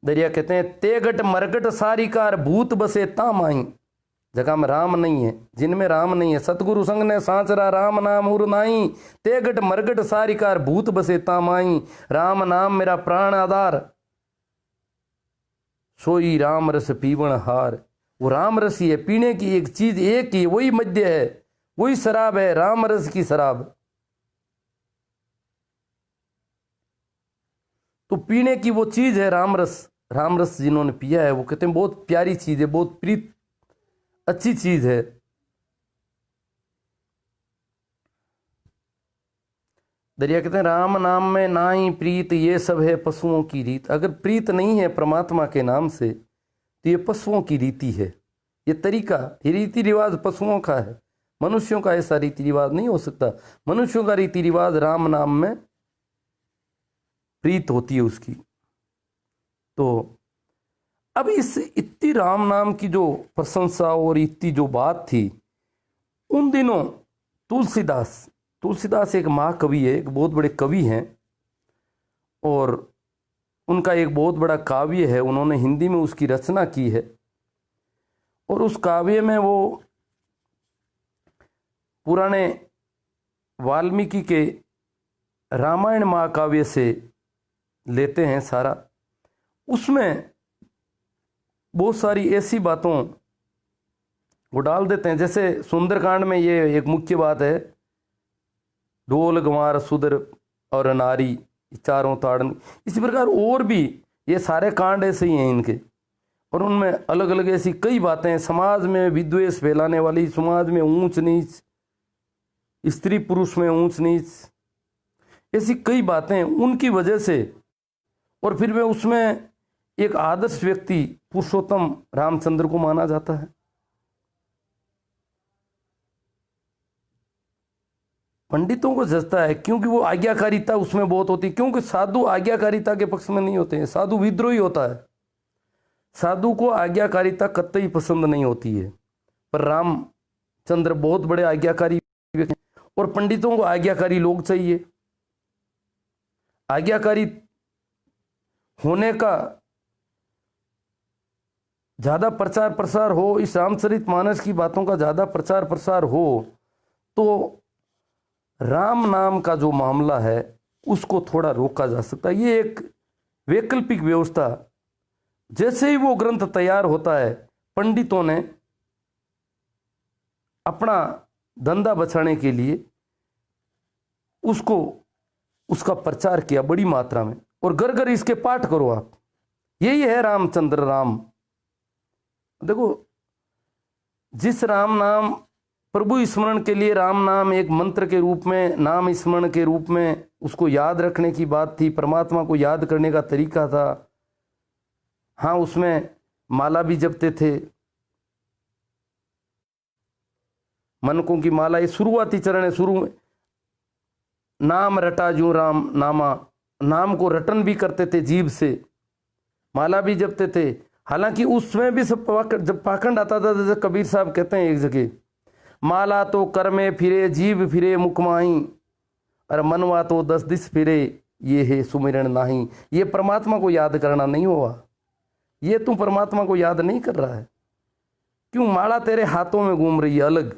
दरिया कहते हैं, तेगट मरगट सारी कार भूत बसे ताम आई। जगह में राम नहीं है, जिनमें राम नहीं है, सतगुरु संग ने सांचरा राम नाम उर नाई। तेगट मरगट सारी कार भूत बसे ताम आई, राम नाम मेरा प्राण आधार, सोई राम रस पीवण हार। वो राम रस ही है, पीने की एक चीज एक ही, वही मध्य है, वही शराब है, राम रस की शराब। तो पीने की वो चीज है राम रस। राम रस जिन्होंने पिया है वो कहते हैं बहुत प्यारी चीज है, बहुत प्रीत अच्छी चीज है। दरिया कहते हैं, राम नाम में नाई प्रीत, ये सब है पशुओं की रीत। अगर प्रीत नहीं है परमात्मा के नाम से तो ये पशुओं की रीति है, ये तरीका, ये रीति रिवाज पशुओं का है। मनुष्यों का ऐसा रीति रिवाज नहीं हो सकता। मनुष्यों का रीति रिवाज राम नाम में प्रीत होती है उसकी। तो अब इस इतनी राम नाम की जो प्रशंसा और इतनी जो बात थी, उन दिनों तुलसीदास एक महाकवि है, एक बहुत बड़े कवि हैं, और उनका एक बहुत बड़ा काव्य है, उन्होंने हिंदी में उसकी रचना की है। और उस काव्य में वो पुराने वाल्मीकि के रामायण महाकाव्य से लेते हैं सारा। उसमें बहुत सारी ऐसी बातों वो डाल देते हैं, जैसे सुंदरकांड में ये एक मुख्य बात है, ढोल गंवार सुदर और नारी चारों ताड़न। इसी प्रकार और भी ये सारे कांड ऐसे ही हैं इनके, और उनमें अलग अलग ऐसी कई बातें, समाज में विद्वेष फैलाने वाली, समाज में ऊंच नीच, स्त्री पुरुष में ऊंच नीच, ऐसी कई बातें उनकी वजह से। और फिर में उसमें एक आदर्श व्यक्ति पुरुषोत्तम रामचंद्र को माना जाता है। पंडितों को जचता है क्योंकि वो आज्ञाकारिता उसमें बहुत होती है, क्योंकि साधु आज्ञाकारिता के पक्ष में नहीं होते हैं, साधु विद्रोही होता है। साधु को आज्ञाकारिता कतई पसंद नहीं होती है, पर रामचंद्र बहुत बड़े आज्ञाकारी व्यक्ति, और पंडितों को आज्ञाकारी लोग चाहिए। आज्ञाकारी होने का ज़्यादा प्रचार प्रसार हो, इस रामचरितमानस की बातों का ज़्यादा प्रचार प्रसार हो, तो राम नाम का जो मामला है उसको थोड़ा रोका जा सकता है। ये एक वैकल्पिक व्यवस्था, जैसे ही वो ग्रंथ तैयार होता है, पंडितों ने अपना धंधा बचाने के लिए उसका प्रचार किया बड़ी मात्रा में, और घर घर इसके पाठ करो आप। यही है रामचंद्र राम। देखो, जिस राम नाम प्रभु स्मरण के लिए राम नाम एक मंत्र के रूप में, नाम स्मरण के रूप में उसको याद रखने की बात थी, परमात्मा को याद करने का तरीका था। हाँ, उसमें माला भी जपते थे, मनकों की माला, ये शुरुआती चरण है। शुरू में नाम रटा जो राम नामा, नाम को रटन भी करते थे जीभ से, माला भी जपते थे। हालांकि उसमें भी सब जब पाखंड आता था, जैसे कबीर साहब कहते हैं एक जगह, माला तो कर में फिरे जीभ फिरे मुकमाई, और मनवा तो 10 दिस फिरे ये है सुमिरन नाही। ये परमात्मा को याद करना नहीं हुआ, ये तू परमात्मा को याद नहीं कर रहा है। क्यों माला तेरे हाथों में घूम रही है अलग,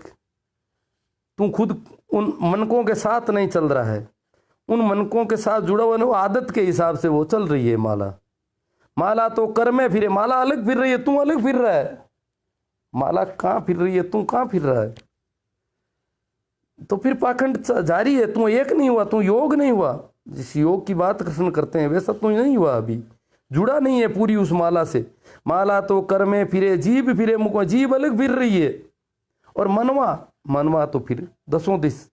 तू खुद उन मनकों के साथ नहीं चल रहा है, उन मनकों के साथ जुड़ा हुआ वो आदत के हिसाब से वो चल रही है माला। माला तो कर में फिरे, माला अलग फिर रही है, तू अलग फिर रहा है। माला कहाँ फिर रही है, तू कहाँ फिर रहा है। तो फिर पाखंड जारी है, तू एक नहीं हुआ, तू योग नहीं हुआ। जिस योग की बात कृष्ण करते हैं वैसा तू नहीं हुआ, अभी जुड़ा नहीं है पूरी उस माला से। माला तो कर में फिरे, जीभ फिरे मुख में, जीभ अलग फिर रही है। और मनवा तो फिर दसों दिस।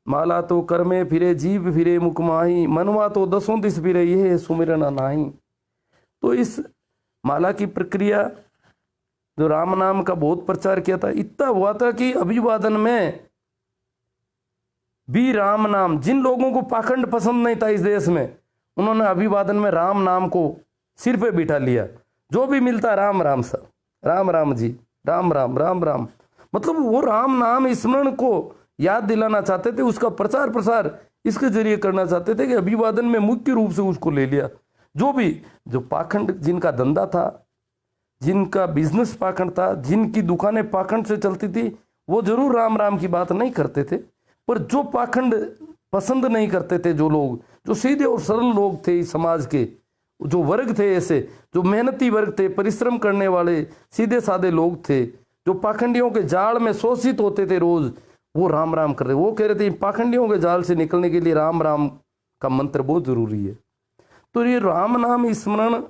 माला तो कर में फिरे, जीभ फिरे मुख माही, मनवा तो दसों दिस फिरे, ये सुमिरन नाही। तो इस माला की प्रक्रिया जो राम नाम का बहुत प्रचार किया था, इतना हुआ था कि अभिवादन में भी राम नाम, जिन लोगों को पाखंड पसंद नहीं था इस देश में, उन्होंने अभिवादन में राम नाम को सिर पे बिठा लिया। जो भी मिलता राम राम सा, राम राम जी, राम राम राम राम। मतलब वो राम नाम स्मरण को याद दिलाना चाहते थे, उसका प्रचार प्रसार इसके जरिए करना चाहते थे कि अभिवादन में मुख्य रूप से उसको ले लिया। जो पाखंड, जिनका धंधा था, जिनका बिजनेस पाखंड था, जिनकी दुकानें पाखंड से चलती थी, वो जरूर राम राम की बात नहीं करते थे। पर जो पाखंड पसंद नहीं करते थे, जो लोग, जो सीधे और सरल लोग थे इस समाज के, जो वर्ग थे ऐसे, जो मेहनती वर्ग थे, परिश्रम करने वाले सीधे साधे लोग थे, जो पाखंडियों के जाल में शोषित होते थे रोज, वो राम राम कर रहे। वो कह रहे थे पाखंडियों के जाल से निकलने के लिए राम राम का मंत्र बहुत जरूरी है। तो ये राम नाम स्मरण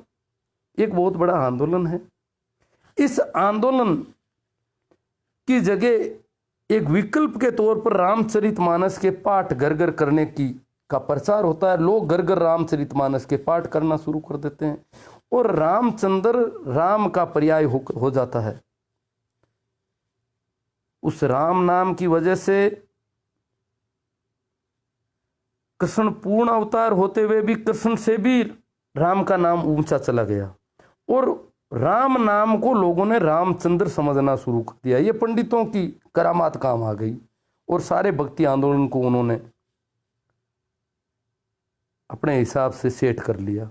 एक बहुत बड़ा आंदोलन है। इस आंदोलन की जगह एक विकल्प के तौर पर रामचरितमानस के पाठ घर घर करने की का प्रचार होता है। लोग घर घर रामचरितमानस के पाठ करना शुरू कर देते हैं और रामचंद्र राम का पर्याय हो जाता है। उस राम नाम की वजह से कृष्ण पूर्ण अवतार होते हुए भी कृष्ण से भी राम का नाम ऊंचा चला गया और राम नाम को लोगों ने रामचंद्र समझना शुरू कर दिया। ये पंडितों की करामात काम आ गई और सारे भक्ति आंदोलन को उन्होंने अपने हिसाब से सेट कर लिया।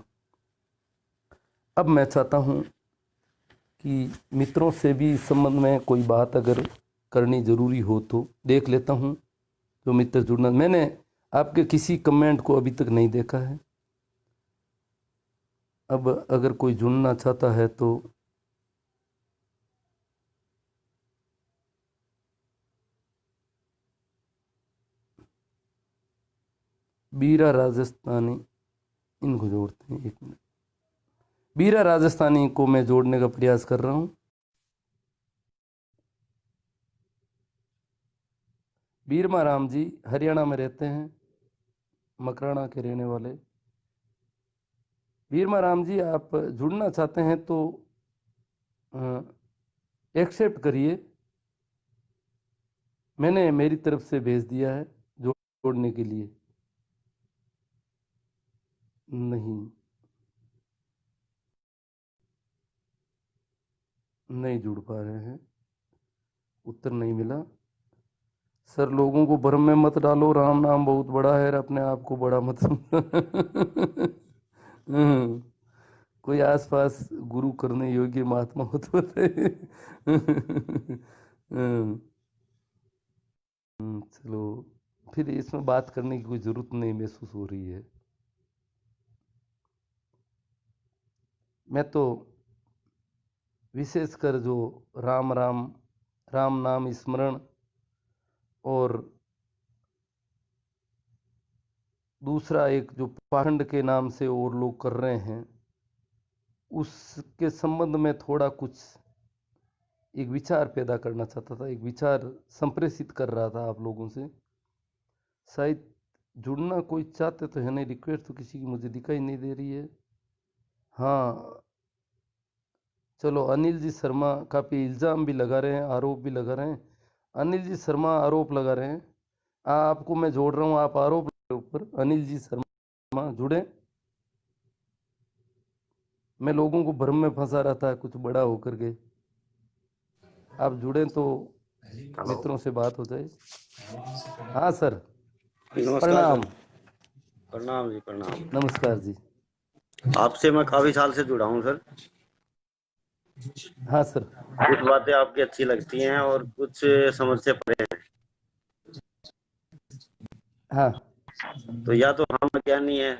अब मैं चाहता हूं कि मित्रों से भी इस संबंध में कोई बात अगर करनी ज़रूरी हो तो देख लेता हूं। जो मित्र जुड़ना, मैंने आपके किसी कमेंट को अभी तक नहीं देखा है। अब अगर कोई जुड़ना चाहता है तो बीरा राजस्थानी, इनको जोड़ते हैं। 1 मिनट, बीरा राजस्थानी को मैं जोड़ने का प्रयास कर रहा हूं। बीरमा राम जी हरियाणा में रहते हैं, मकराना के रहने वाले। बीरमा राम जी, आप जुड़ना चाहते हैं तो एक्सेप्ट करिए, मैंने मेरी तरफ से भेज दिया है जोड़ने के लिए। नहीं जुड़ पा रहे हैं, उत्तर नहीं मिला। सर लोगों को भ्रम में मत डालो, राम नाम बहुत बड़ा है, अपने आप को बड़ा मत कोई आसपास गुरु करने योग्य महात्मा हो तो बताइए। चलो, फिर इसमें बात करने की कोई जरूरत नहीं महसूस हो रही है। मैं तो विशेषकर जो राम नाम स्मरण और दूसरा एक जो पाखंड के नाम से और लोग कर रहे हैं, उसके संबंध में थोड़ा कुछ एक विचार पैदा करना चाहता था, एक विचार संप्रेषित कर रहा था आप लोगों से। शायद जुड़ना कोई चाहते तो है नहीं, रिक्वेस्ट तो किसी की मुझे दिखाई नहीं दे रही है। हाँ चलो, अनिल जी शर्मा काफ़ी इल्ज़ाम भी लगा रहे हैं, आरोप भी लगा रहे हैं। अनिल जी शर्मा आरोप लगा रहे हैं, आपको मैं जोड़ रहा हूँ, आप आरोप के ऊपर अनिल जी शर्मा जुड़े। मैं लोगों को भ्रम में फंसा रहा था कुछ बड़ा होकर के, आप जुड़े तो मित्रों से बात हो जाए। हाँ सर, प्रणाम। प्रणाम जी, प्रणाम। नमस्कार जी। आपसे मैं काफी साल से जुड़ा हूँ सर। हाँ सर। कुछ बातें आपकी अच्छी लगती हैं और कुछ समझ से परे हाँ हैं। तो या तो हम अज्ञानी है,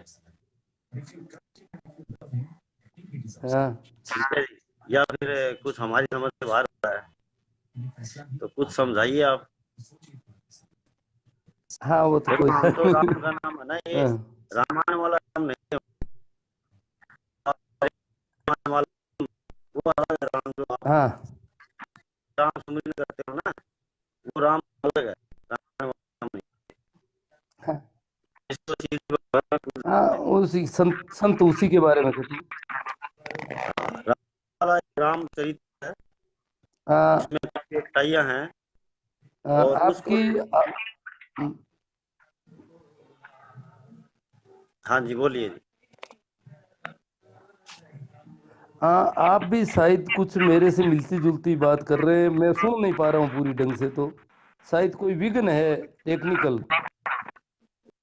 हाँ ठीक है जी, या फिर कुछ हमारी समझ से बाहर होता है। तो कुछ समझाइए आप। हाँ, वो तो देखो, कोई हम तो राम का नाम है ना, ये हाँ रामायण वाला राम नहीं है। रामायण वाला वो अलग है, राम जो आप हाँ राम सुमिरन करते हो ना, वो राम अलग है। रामायण वाला राम नहीं। हाँ इस तो चीज को हाँ, उसी संत उसी के बारे में कहते हैं। राम वाला एक राम चरित्र है, हाँ, उसमें काफी अच्छाइयाँ हैं हाँ, और उसको। हाँ जी, बोलिए जी। हाँ, आप भी शायद कुछ मेरे से मिलती जुलती बात कर रहे हैं, मैं सुन नहीं पा रहा हूँ पूरी ढंग से, तो शायद कोई विघ्न है, टेक्निकल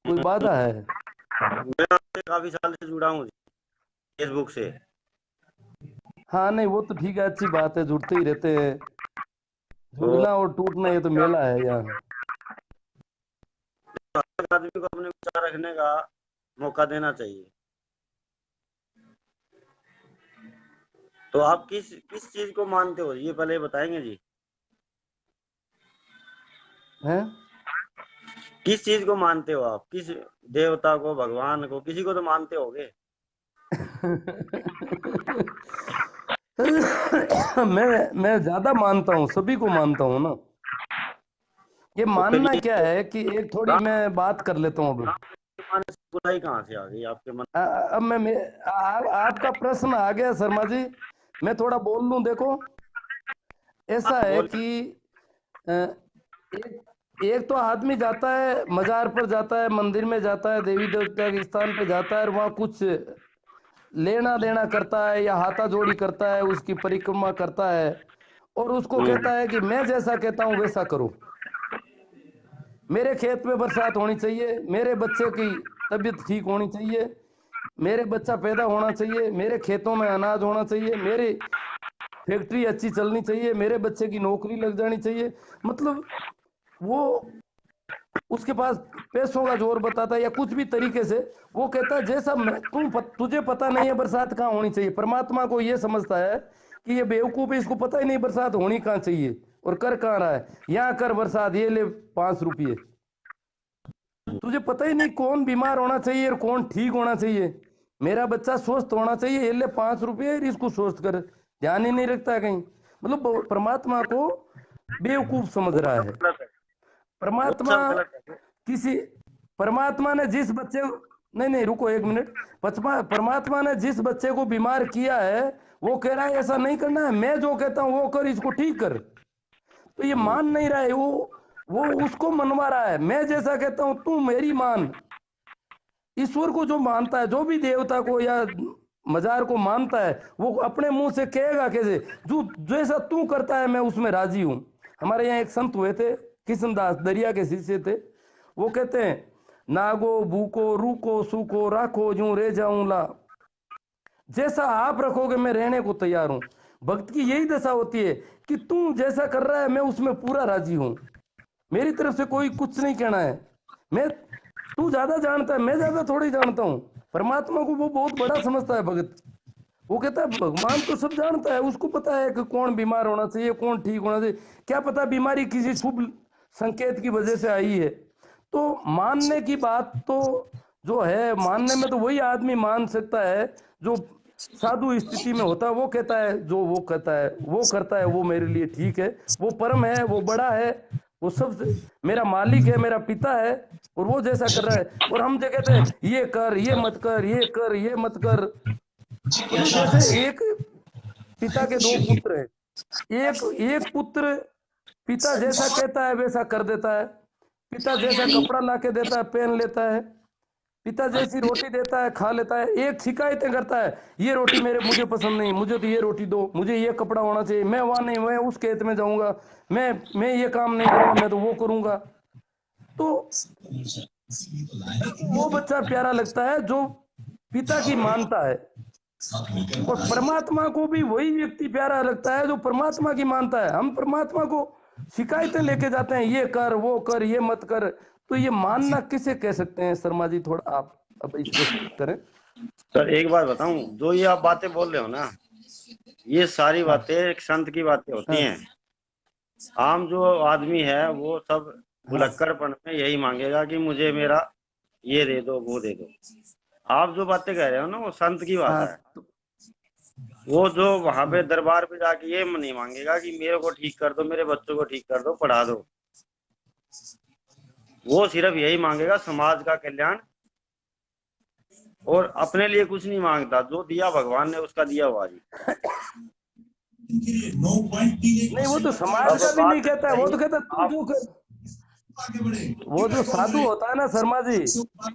कोई बाधा है। मैं आपसे काफी साल से जुड़ा हूँ फेसबुक से। हाँ नहीं, वो तो ठीक है, अच्छी बात है, जुड़ते ही रहते हैं। और जुड़ना और टूटना ये तो मेला है यहाँ। हर आदमी को अपने विचार रखने का मौका देना चाहिए। तो आप किस किस चीज को मानते हो, ये पहले बताएंगे जी। हैं किस चीज को मानते हो आप, किस देवता को, भगवान को, किसी को तो मानते होगे। मैं ज्यादा मानता हूँ, सभी को मानता हूँ ना। ये तो फिर मानना ये क्या है कि एक थोड़ी राम मैं बात कर लेता हूँ अब। राम के मानने से बुराई कहाँ से आ गई आपके मन अब आपका प्रश्न आ गया शर्मा जी। मैं थोड़ा बोल लूं, देखो। में? ऐसा है बोल। कि अ, एक एक तो आदमी जाता है, मजार पर जाता है, मंदिर में जाता है, देवी देवता के स्थान पे जाता है, और वहाँ कुछ लेना देना करता है या हाथा जोड़ी करता है, उसकी परिक्रमा करता है, और उसको कहता है कि मैं जैसा कहता हूँ वैसा करो। मेरे खेत में बरसात होनी चाहिए, मेरे बच्चे की तबीयत ठीक होनी चाहिए, मेरे बच्चा पैदा होना चाहिए, मेरे खेतों में अनाज होना चाहिए, मेरी फैक्ट्री अच्छी चलनी चाहिए, मेरे बच्चे की नौकरी लग जानी चाहिए। मतलब वो उसके पास पैसों का जोर बताता है या कुछ भी तरीके से वो कहता है जैसा तुझे पता नहीं है बरसात कहाँ होनी चाहिए। परमात्मा को ये समझता है कि ये बेवकूफ है, इसको पता ही नहीं बरसात होनी कहाँ चाहिए और कर कहाँ रहा है। यहाँ कर बरसात, ये ले 5 रुपये। तुझे पता ही नहीं कौन बीमार होना चाहिए और कौन ठीक होना चाहिए। मेरा बच्चा स्वस्थ होना चाहिए, ये ले 5 रुपये, इसको स्वस्थ कर। ध्यान ही नहीं रखता है कहीं। मतलब परमात्मा को बेवकूफ समझ वो रहा सब है। गलत है, वो परमात्मा सब गलत है। किसी परमात्मा ने जिस बच्चे नहीं नहीं, रुको 1 मिनट। परमात्मा ने जिस बच्चे को बीमार किया है वो कह रहा है ऐसा नहीं करना है, मैं जो कहता हूं वो कर, इसको ठीक कर। तो ये मान नहीं रहा है, वो उसको मनवा रहा है। मैं जैसा कहता हूं तू मेरी मान। ईश्वर को जो मानता है, जो भी देवता को या मजार को मानता है, वो अपने मुंह से कहेगा कैसे, जो जैसा तू करता है मैं उसमें राजी हूं। हमारे यहाँ एक संत हुए थे, किशनदास दरिया के शिष्य थे। वो कहते हैं, नागो भूको रूको सूको राखो यूं रे जाऊं ला, जैसा आप रखोगे मैं रहने को तैयार हूं। भक्त की यही दशा होती है कि तू जैसा कर रहा है मैं उसमें पूरा राजी हूं, मेरी तरफ से कोई कुछ नहीं कहना है। मैं तू ज्यादा जानता है, मैं ज्यादा थोड़ी जानता हूँ। परमात्मा को वो बहुत बड़ा समझता है भगत। वो कहता है भगवान तो सब जानता है, उसको पता है कि कौन बीमार होना चाहिए, कौन ठीक होना चाहिए। क्या पता बीमारी किसी शुभ संकेत की वजह से आई है। तो मानने की बात तो जो है, मानने में तो वही आदमी मान सकता है जो साधु स्थिति में होता है। वो कहता है जो वो कहता है वो करता है, वो मेरे लिए ठीक है, वो परम है, वो बड़ा है, वो सब मेरा मालिक है, मेरा पिता है, और वो जैसा कर रहा है। और हम जो कहते हैं ये कर, ये मत कर, ये कर, ये मत कर। मतलब जैसे एक पिता के 2 पुत्र हैं, एक एक पुत्र पिता जैसा कहता है वैसा कर देता है, पिता जैसा कपड़ा ला के देता है पहन लेता है, पिता जैसी रोटी देता है खा लेता है। एक शिकायतें करता है, ये रोटी मुझे पसंद नहीं, मुझे तो ये रोटी दो, मुझे ये कपड़ा होना चाहिए, मैं वहां नहीं, मैं उस खेत में जाऊंगा, मैं ये काम नहीं करूंगा, मैं तो वो करूंगा। तो वो बच्चा प्यारा लगता है जो पिता की मानता है, और परमात्मा को भी वही व्यक्ति प्यारा लगता है जो परमात्मा की मानता है। हम परमात्मा को शिकायतें लेके जाते हैं, ये कर वो कर ये मत कर, तो ये मानना किसे कह सकते हैं शर्मा जी, थोड़ा आप अब स्पष्ट करें। सर एक बात बताऊं, जो ये आप बातें बोल रहे हो ना, ये सारी हाँ बातें एक संत की बातें होती हाँ हैं। आम जो आदमी है वो सब हाँ भुलक्कड़पन में यही मांगेगा कि मुझे मेरा ये दे दो वो दे दो। आप जो बातें कह रहे हो ना वो संत की हाँ भाषा है। वो जो वहां पे दरबार पे जाके ये नहीं मांगेगा कि मेरे को ठीक कर दो, मेरे बच्चों को ठीक कर दो, पढ़ा दो। वो सिर्फ यही मांगेगा समाज का कल्याण, और अपने लिए कुछ नहीं मांगता। जो दिया भगवान ने उसका दिया हुआ जी। नहीं, वो तो समाज अब का भी नहीं बात कहता है, वो रही तो कहता है तू आप, जो कर। वो जो साधु होता है ना शर्मा जी,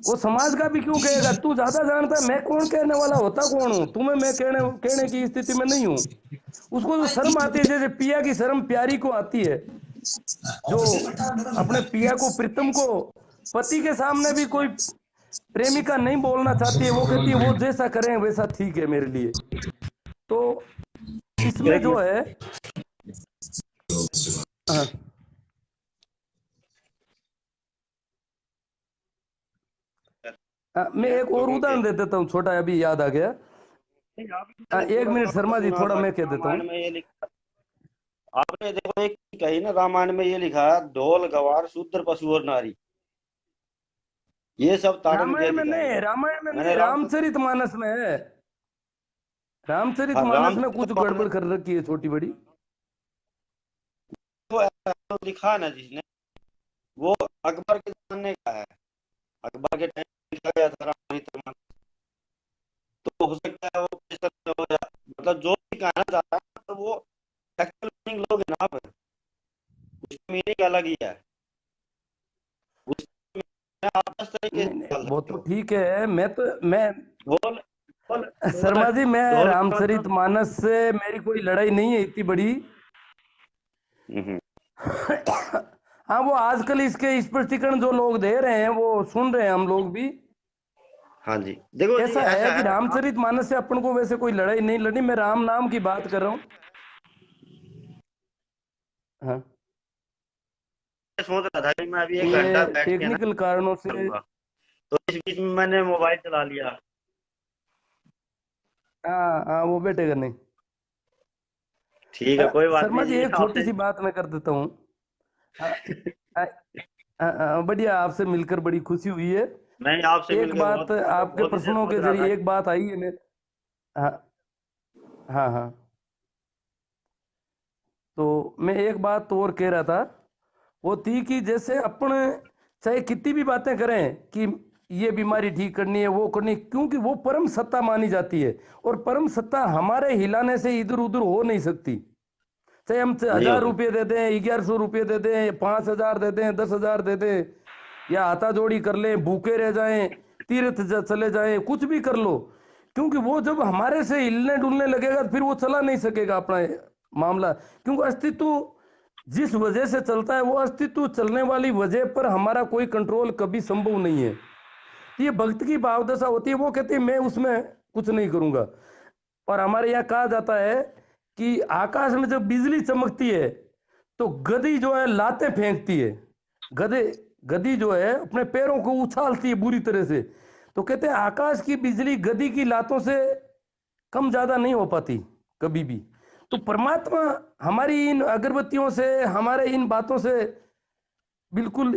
वो समाज का भी क्यों कहेगा, तू ज्यादा जानता है, मैं कौन कहने वाला होता कौन हूँ तुम्हें, मैं कहने कहने की स्थिति में नहीं हूँ। उसको जो शर्म आती है, जैसे पिया की शर्म प्यारी को आती है, जो अपने पिया को प्रीतम को पति के सामने भी कोई प्रेमिका नहीं बोलना चाहती है, वो कहती है वो जैसा करें वैसा ठीक है मेरे लिए। तो इसमें जो है, हाँ, मैं एक और लोगों के उदाहरण दे देता हूँ छोटा, अभी याद आ गया। एक थोड़ा मिनट सा शर्मा जी, सुना थोड़ा था मैं कि कह देता हूँ। रामायण में ये लिखा, आपने देखो एक कही ना, रामायण में ये लिखा है ढोल गवार शूद्र पशु और नारी, ये सब ताड़न के रामायण में अधिकारी। नहीं, रामायण में मैंने नहीं, रामचरित, रामचरितमानस में है। हाँ रामचरितमानस में कुछ रामचरित गड़बड़ कर रखी है छोटी बड़ी। को ऐसा लिखा है ना जिसने, वो अकबर के जमाने का है। अकबर के टाइम लिखा गया था रामचरितमानस। तो हो सकता है वो किस तरह हो जाए, मतलब जो भी कहना चाहता है तो वो एक्चुअल मीनिंग लोगे ना आप, उसकी मीनिंग अलग ही है। उसमें आप 10 तरीके से नहीं नहीं, डाल वो सकते तो हो। ठीक है, मैं ढोल ढोल ढोल शर्मा जी, मैं ढोल का मतलब, रामचरितमानस से मेरी कोई लड़ाई नहीं है इतनी बड़ी। हम्म, हाँ, वो आजकल इसके स्पष्टीकरण जो लोग दे रहे हैं वो सुन रहे हैं हम लोग भी। हाँ जी देखो जी ऐसा है ऐसा कि है आप रामचरितमानस से अपन को वैसे कोई लड़ाई नहीं लड़ी, मैं राम नाम की बात कर रहा हूँ। हाँ, सोच रहा था कि मैं अभी एक घंटा ये बैठ के ना टेक्निकल कारणों से। करूंगा, तो इस बीच में मैंने मोबाइल चला लिया। हाँ हाँ, वो बैठेगा नहीं। ठीक है कोई बात शर्मा नहीं जी, जी एक छोटी आपसे। सी बात मैं कर देता हूँ। अ, अ, बढ़िया, आपसे मिलकर बड़ी खुशी हुई है। नहीं आपसे एक मिलकर बात बहुत, मैं तो आपके बहुत दिन से प्रश्नों सोच के रहा था। जरिए एक बात आई है मेरे। हाँ हाँ हाँ, तो मैं एक बात और कह रहा था, वो थी कि जैसे अपन चाहे कितनी भी बातें करें कि ये बीमारी ठीक करनी है वो करनी है, क्योंकि वो परम सत्ता मानी जाती है, और परम सत्ता हमारे हिलाने से इधर उधर हो नहीं सकती। चाहे हम नहीं हो 1000 रुपये दे दें, 1100 रुपये दे दें, 5000 दे दें, 10,000 दे दें, या हाथाजोड़ी कर लें, भूखे रह जाएं, तीर्थ चले जाएं, कुछ भी कर लो, क्योंकि वो जब हमारे से हिलने डुलने लगेगा फिर वो चला नहीं सकेगा अपना मामला। क्योंकि अस्तित्व जिस वजह से चलता है, वो अस्तित्व चलने वाली वजह पर हमारा कोई कंट्रोल कभी संभव नहीं है। तो ये भक्त की भाव दशा होती है, वो कहती है मैं उसमें कुछ नहीं करूंगा। और हमारे यहाँ कहा जाता है कि आकाश में जब बिजली चमकती है तो गधी जो है लाते फेंकती है। गधे गधी जो है अपने पैरों को उछालती है बुरी तरह से। तो कहते हैं आकाश की बिजली गधी की लातों से कम ज्यादा नहीं हो पाती कभी भी। तो परमात्मा हमारी इन अगरबत्तियों से, हमारे इन बातों से बिल्कुल,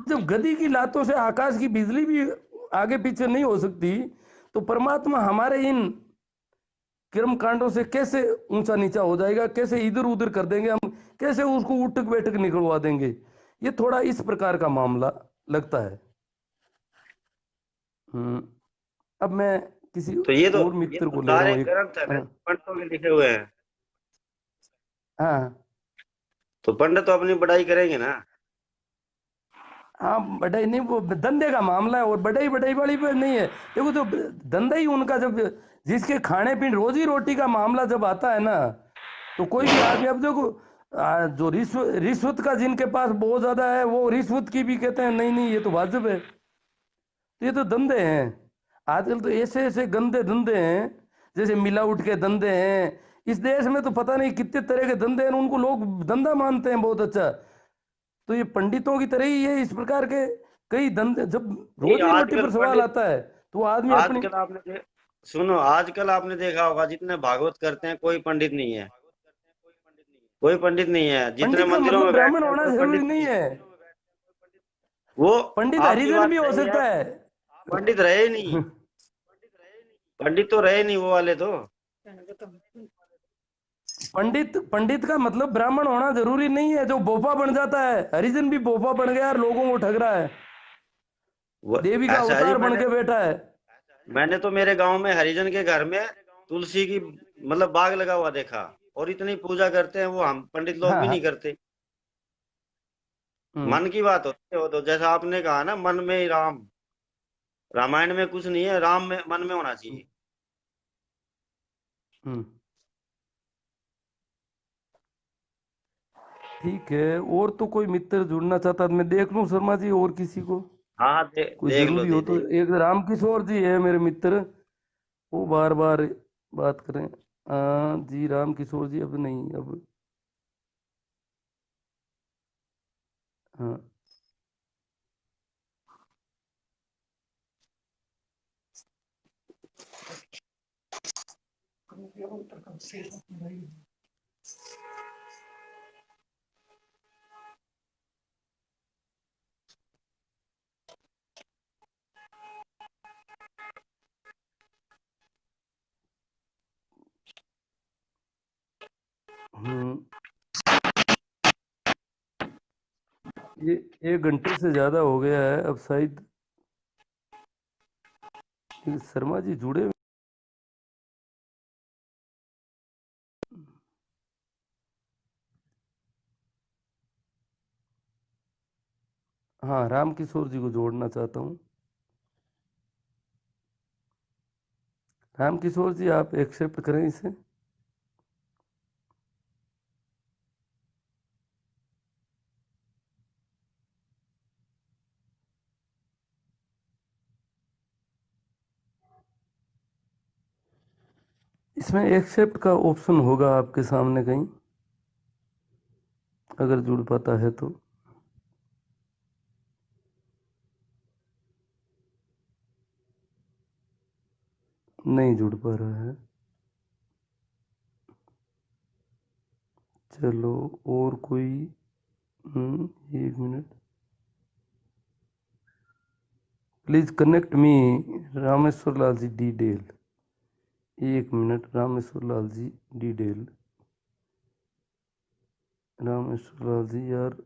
जब गधी की लातों से आकाश की बिजली भी आगे पीछे नहीं हो सकती, तो परमात्मा हमारे इन कर्म कांडों से कैसे ऊंचा नीचा हो जाएगा, कैसे इधर उधर कर देंगे हम, कैसे उसको उठक बैठक निकलवा देंगे। ये थोड़ा इस प्रकार का मामला लगता है। अब मैं किसी तो और ये मित्र तो को ले रहा सारे हूँ एक। ग्रंथ है ना, पंडितों के लिखे हुए हैं। हाँ तो पंडित तो अपनी पढ़ाई करेंगे ना। हाँ, बढ़ाई नहीं, वो धंधे का मामला है, और बढ़ाई बढ़ाई वाली पे नहीं है। देखो जो धंधा ही उनका, जब जिसके खाने पीने रोजी रोटी का मामला जब आता है ना, तो कोई भी आदमी, अब देखो जो रिश्वत का जिनके पास बहुत ज्यादा है वो रिश्वत की भी कहते हैं नहीं नहीं ये तो वाजिब है। तो ये तो धंधे हैं। आजकल तो ऐसे ऐसे गंदे धंधे हैं, जैसे मिलावट के धंधे हैं। इस देश में तो पता नहीं कितने तरह के धंधे हैं, उनको लोग धंधा मानते हैं बहुत अच्छा। तो ये पंडितों की तरह ही है इस प्रकार के कई धंधे। जब नहीं रोजी रोटी आजकल पर सवाल पंडित, आता है तो वो आदमी अपनी। आजकल सुनो, आजकल आपने देखा होगा जितने भागवत करते हैं कोई पंडित नहीं है, कोई पंडित नहीं है, जितने पंडित का मंदिरों मतलब में ब्राह्मण बैठते हैं होना कोई जरूरी पंडित नहीं नहीं है। है। वो पंडित आपकी हरिजन बात भी हो सही है, सकता है। पंडित रहे ही नहीं, पंडित तो रहे नहीं वो वाले तो। पंडित पंडित का मतलब ब्राह्मण होना जरूरी नहीं है। जो बोफा बन जाता है, हरिजन भी बोफा बन गया और लोगों को ठग रहा है, वो देवी का ऐसा है जी, अवतार बन के बैठा है। मैंने तो मेरे गांव में हरिजन के घर में तुलसी की मतलब बाग लगा हुआ देखा, और इतनी पूजा करते हैं वो, हम पंडित लोग हाँ भी हाँ। नहीं करते। हम्म मन की बात होती है वो तो, जैसा आपने कहा ना, मन में ही राम। रामायण में कुछ नहीं है, राम में मन में होना चाहिए। हम्म। ठीक है, और तो कोई मित्र जुड़ना चाहता है मैं देख लूं शर्मा जी, और किसी को हाँ हाँ, कोई देख लो, जरूरी हो तो। देख। एक राम किशोर जी है मेरे मित्र, वो बार बार बात करें। जी राम किशोर जी अब नहीं, अब हाँ। हम्म। ये 1 घंटे से ज्यादा हो गया है अब शायद। ये शर्मा जी जुड़े हुए- हाँ, राम किशोर जी को जोड़ना चाहता हूँ। राम किशोर जी आप एक्सेप्ट करें इसे। इसमें एक्सेप्ट का ऑप्शन होगा आपके सामने कहीं, अगर जुड़ पाता है तो। नहीं जुड़ पा रहा है। चलो, और कोई। 1 minute, please connect me Rameshwar Lal ji detail. 1 minute, Rameshwar Lal ji detail. Rameshwar Lal ji यार,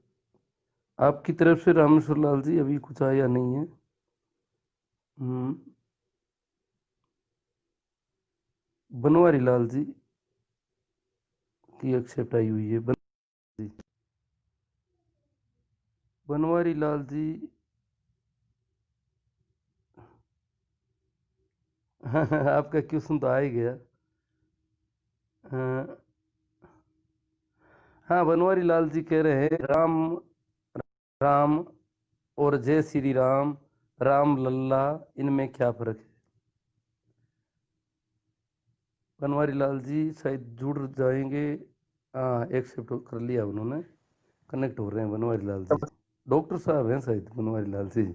आपकी तरफ से रामेश्वर लाल जी अभी कुछ आया नहीं है। हम्म, बनवारी लाल जी की एक्सेप्ट आई हुई है। जी, बनवारी लाल जी। आपका क्वेश्चन तो आ ही गया। हाँ हाँ, बनवारी लाल जी कह रहे हैं राम राम और जय श्री राम, राम लल्ला, इनमें क्या फर्क है। बनवारी लाल जी शायद जुड़ जाएंगे। हाँ, एक्सेप्ट कर लिया उन्होंने, कनेक्ट हो रहे हैं बनवारी लाल जी। डॉक्टर साहब हैं शायद बनवारी लाल जी।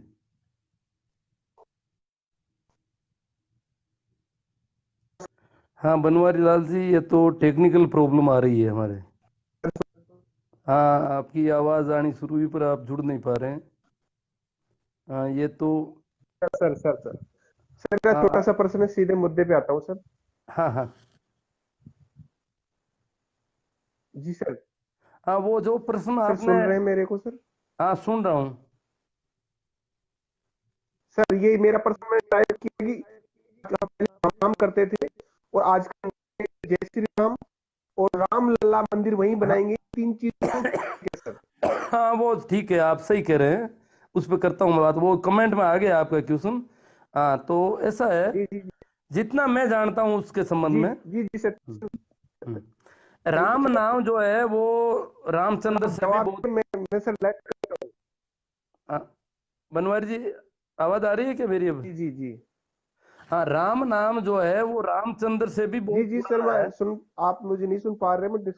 हाँ बनवारी लाल जी, ये तो टेक्निकल प्रॉब्लम आ रही है हमारे। हाँ, आपकी आवाज़ आनी शुरू हुई पर आप जुड़ नहीं पा रहे हैं। हाँ, ये तो। सर मेरा छोटा हाँ सा प्रश्न है, सीधे मुद्दे पे आता हूँ सर। हाँ हाँ। जी सर। हाँ, वो जो प्रश्न सर आपने। सुन रहे हैं मेरे को सर? हाँ, सुन रहा हूँ। सर ये मेरा प्रश्न मैं टाइप किया कि आप पहले राम करते थे और आज जय श्री राम और राम लल्ला मंदिर वहीं हाँ बनाएंगे, तीन चीजों को क्या सर? हाँ, वो ठीक है, आप सही कह रहे हैं। उस पर करता हूँ मैं बात, वो कमेंट में आ गया आपका क्वेश्चन। हाँ, तो ऐसा है, जी जी जितना मैं जानता हूँ उसके संबंध जी में। जी जी सर। हम्म, हम्म। राम नाम जो है वो रामचंद्र से भी जवाब बहुत। मैं सेलेक्ट करता हूँ। हाँ, बनवारी जी आवाज आ रही है क्या मेरी अब? जी जी जी हाँ, राम नाम जो है वो रामचंद्र से भी जी बहुत जी सर, पुराना है। मैं सुन, आप मुझे नहीं सुन पा रहे,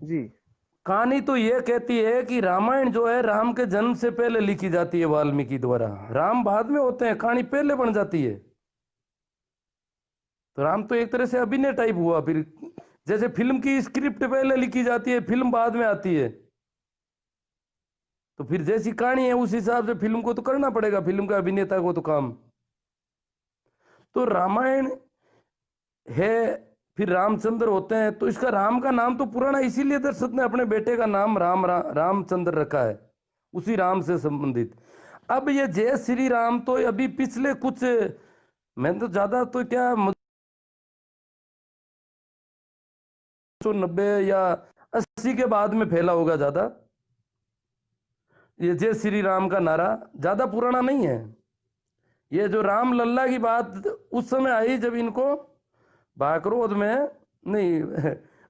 जी कहानी तो ये कहती है कि रामायण जो है राम के जन्म से पहले लिखी जाती है वाल्मीकि द्वारा, राम बाद में होते हैं, कहानी पहले बन जाती है। तो राम तो एक तरह से अभिनय टाइप हुआ फिर, जैसे फिल्म की स्क्रिप्ट पहले लिखी जाती है, फिल्म बाद में आती है। तो फिर जैसी कहानी है उस हिसाब से फिल्म को तो करना पड़ेगा, फिल्म का अभिनेता को तो काम। तो रामायण है, फिर रामचंद्र होते हैं, तो इसका राम का नाम तो पुराना, इसीलिए दशरथ ने अपने बेटे का नाम रामचंद्र रखा है, उसी राम से संबंधित। अब ये जय श्री राम तो अभी पिछले कुछ, मैं तो ज्यादा तो क्या 90 या 80 के बाद में फैला होगा ज्यादा। ये जय श्री राम का नारा ज्यादा पुराना नहीं है। ये जो राम लल्ला की बात उस समय आई जब इनको बाकरोद में, नहीं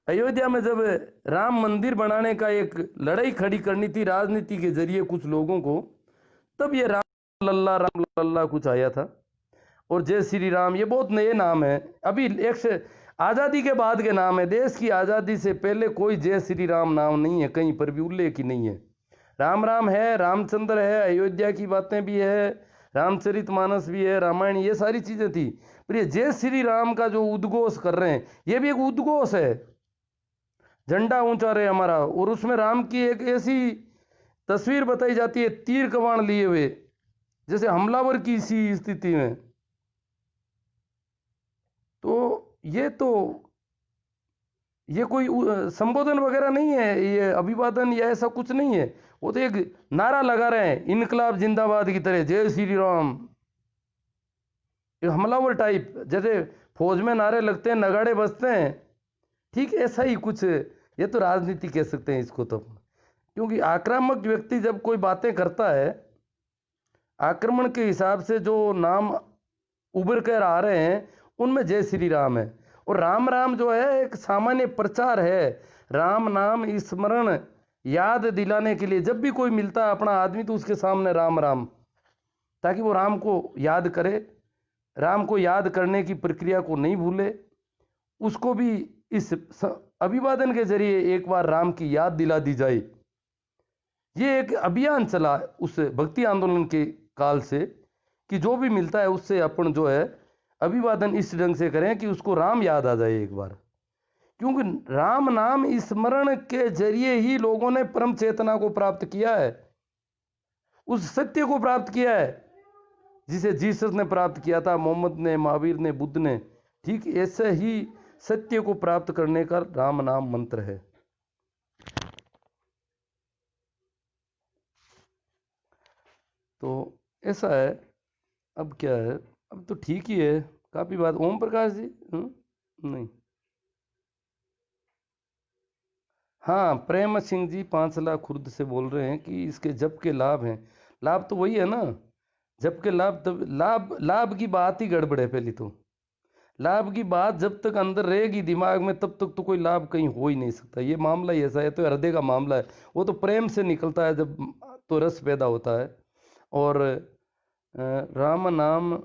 अयोध्या में, जब राम मंदिर बनाने का एक लड़ाई खड़ी करनी थी राजनीति के जरिए कुछ लोगों को, तब ये राम लल्ला कुछ आया था। और जय श्री राम ये बहुत नए नाम है, अभी एक से आज़ादी के बाद के नाम है, देश की आज़ादी से पहले कोई जय श्री राम नाम नहीं है, कहीं पर भी उल्लेख ही नहीं है। राम राम है, रामचंद्र है, अयोध्या की बातें भी है, रामचरितमानस भी है, रामायण, ये सारी चीजें थी। पर ये जय श्री राम का जो उद्घोष कर रहे हैं, ये भी एक उद्घोष है, झंडा ऊंचा रहे हमारा। और उसमें राम की एक ऐसी तस्वीर बताई जाती है तीर कमान लिए हुए, जैसे हमलावर की सी स्थिति में। तो ये कोई संबोधन वगैरह नहीं है, ये अभिवादन या ऐसा कुछ नहीं है, वो तो एक नारा लगा रहे हैं इनकलाब जिंदाबाद की तरह, जय श्री राम, एक हमलावर टाइप, जैसे फौज में नारे लगते हैं, नगाड़े बजते हैं, ठीक ऐसा ही कुछ। ये तो राजनीति कह सकते हैं इसको तो, क्योंकि आक्रामक व्यक्ति जब कोई बातें करता है, आक्रमण के हिसाब से जो नाम उभर कर आ रहे हैं उनमें जय श्री राम है। और राम राम जो है एक सामान्य प्रचार है, राम नाम स्मरण याद दिलाने के लिए जब भी कोई मिलता है अपना आदमी तो उसके सामने राम राम, ताकि वो राम को याद करे, राम को याद करने की प्रक्रिया को नहीं भूले, उसको भी इस अभिवादन के जरिए एक बार राम की याद दिला दी जाए। ये एक अभियान चला उस भक्ति आंदोलन के काल से, कि जो भी मिलता है उससे अपन जो है अभिवादन इस ढंग से करें कि उसको राम याद आ जाए एक बार, क्योंकि राम नाम स्मरण के जरिए ही लोगों ने परम चेतना को प्राप्त किया है, उस सत्य को प्राप्त किया है जिसे जीसस ने प्राप्त किया था, मोहम्मद ने, महावीर ने, बुद्ध ने। ठीक ऐसे ही सत्य को प्राप्त करने का राम नाम मंत्र है। तो ऐसा है। अब क्या है, अब तो ठीक ही है काफी बात। ओम प्रकाश जी नहीं, हाँ प्रेम सिंह जी 5 लाख खुर्द से बोल रहे हैं कि इसके जप के लाभ हैं। लाभ तो वही है ना, जप के लाभ, तब लाभ की बात ही गड़बड़ है। पहली तो लाभ की बात जब तक अंदर रहेगी दिमाग में तब तक तो कोई लाभ कहीं हो ही नहीं सकता। ये मामला ही ऐसा है, तो हृदय का मामला है, वो तो प्रेम से निकलता है जब तो रस पैदा होता है। और राम नाम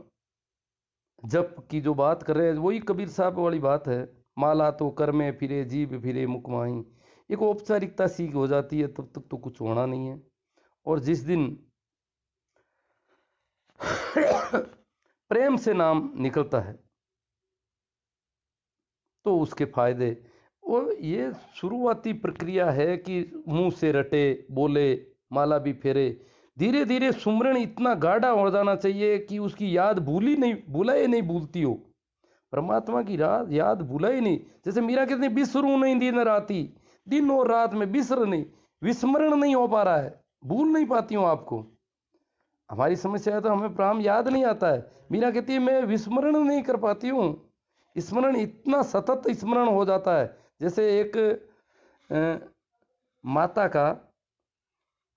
जप की जो बात कर रहे हैं वही कबीर साहब वाली बात है, माला तो कर में फिरे जीभ फिरे मुख माही, एक औपचारिकता सी हो जाती है, तब तक तो कुछ होना नहीं है। और जिस दिन प्रेम से नाम निकलता है तो उसके फायदे। और ये शुरुआती प्रक्रिया है कि मुंह से रटे बोले माला भी फेरे, धीरे धीरे सुमरण इतना गाढ़ा हो जाना चाहिए कि उसकी याद भुलाए नहीं भूलती हो, परमात्मा की याद भुलाए नहीं। जैसे मीरा कहते हैं बिसरू नहीं दिन राती, दिन और रात में बिसर नहीं, विस्मरण नहीं हो पा रहा है, भूल नहीं पाती हूँ आपको। हमारी समस्या है तो हमें राम याद नहीं आता है। मीरा कहती है मैं विस्मरण नहीं कर पाती हूँ, स्मरण इतना सतत स्मरण हो जाता है। जैसे एक माता का,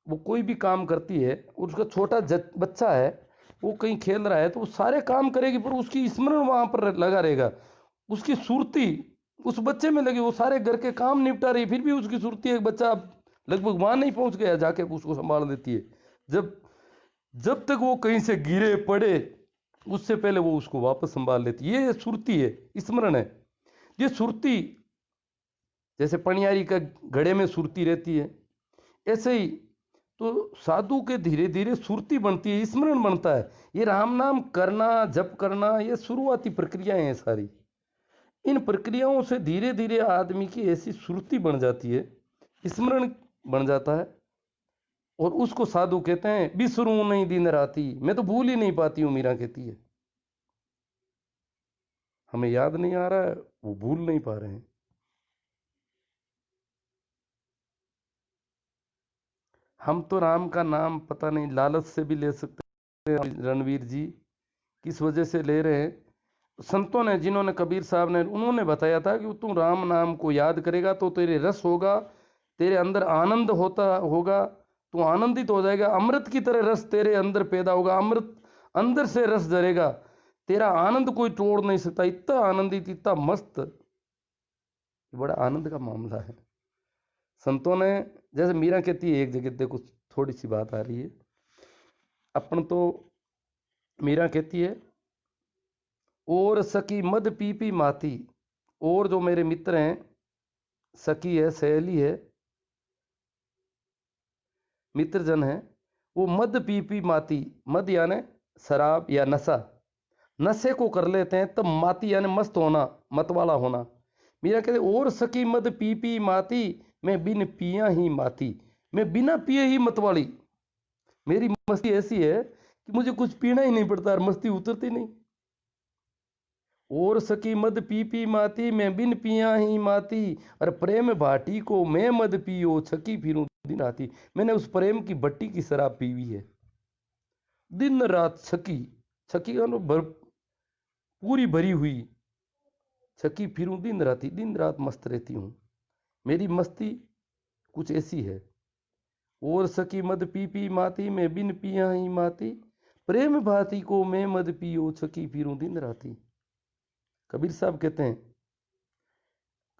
वो कोई भी काम करती है, उसका छोटा बच्चा है, वो कहीं खेल रहा है तो वो सारे काम करेगी पर उसकी स्मरण वहां पर लगा रहेगा, उसकी सुरती उस बच्चे में लगी, वो सारे घर के काम निपटा रही, फिर भी उसकी सुरती है, बच्चा लगभग वहां नहीं पहुंच गया, जाके उसको संभाल देती है। जब तक वो कहीं से गिरे पड़े उससे पहले वो उसको वापस संभाल लेती है। ये सुरती है, स्मरण है। ये सुरती जैसे पनियारी का घड़े में सुरती रहती है, ऐसे ही तो साधु के धीरे धीरे सुरती बनती है, स्मरण बनता है। ये राम नाम करना, जप करना, ये शुरुआती प्रक्रियाएं हैं सारी। इन प्रक्रियाओं से धीरे धीरे आदमी की ऐसी सुरती बन जाती है, स्मरण बन जाता है, और उसको साधु कहते हैं। बिसरूं नहीं दिन राती, मैं तो भूल ही नहीं पाती हूं, मीरा कहती है। हमें याद नहीं आ रहा है, वो भूल नहीं पा रहे हैं। हम तो राम का नाम पता नहीं लालच से भी ले सकते हैं, रणवीर जी किस वजह से ले रहे हैं। संतों ने, जिन्होंने, कबीर साहब ने, उन्होंने बताया था कि तू राम नाम को याद करेगा तो तेरे रस होगा, तेरे अंदर आनंद होगा, तू आनंदित हो जाएगा, अमृत की तरह रस तेरे अंदर पैदा होगा, अमृत अंदर से रस झरेगा, तेरा आनंद कोई तोड़ नहीं सकता। इतना आनंदित, इतना मस्त, बड़ा आनंद का मामला है। संतों ने, जैसे मीरा कहती है एक जगह, देखो थोड़ी सी बात आ रही है अपन तो, मीरा कहती है और सखी मद पी पी माती, और जो मेरे मित्र हैं, सखी है, सहेली है, मित्रजन है, वो मद पी पी माती, मद यानी शराब या नशा, नशे को कर लेते हैं, तब माती यानी मस्त होना, मत वाला होना। मीरा कहते और सखी मद पी पी माती, मैं बिन पिया ही माती, मैं बिना पिए ही मत वाली। मेरी मस्ती ऐसी है कि मुझे कुछ पीना ही नहीं पड़ता और मस्ती उतरती नहीं। और सखी मद पी पी माती, मैं बिन पिया ही माती, और प्रेम भाटी को मैं मद पियो, छकी फिरूं दिन राती। मैंने उस प्रेम की भट्टी की शराब पी हुई है, दिन रात छकी, छकी का पूरी भरी हुई, छकी फिरूं दिन राती, दिन रात मस्त रहती हूं। मेरी मस्ती कुछ ऐसी है। और सखी मद पी पी माती, मैं बिन पिया ही माती, प्रेम भाती को मैं मद पियो, छकी फिरूं दिन राती। कबीर साहब कहते हैं,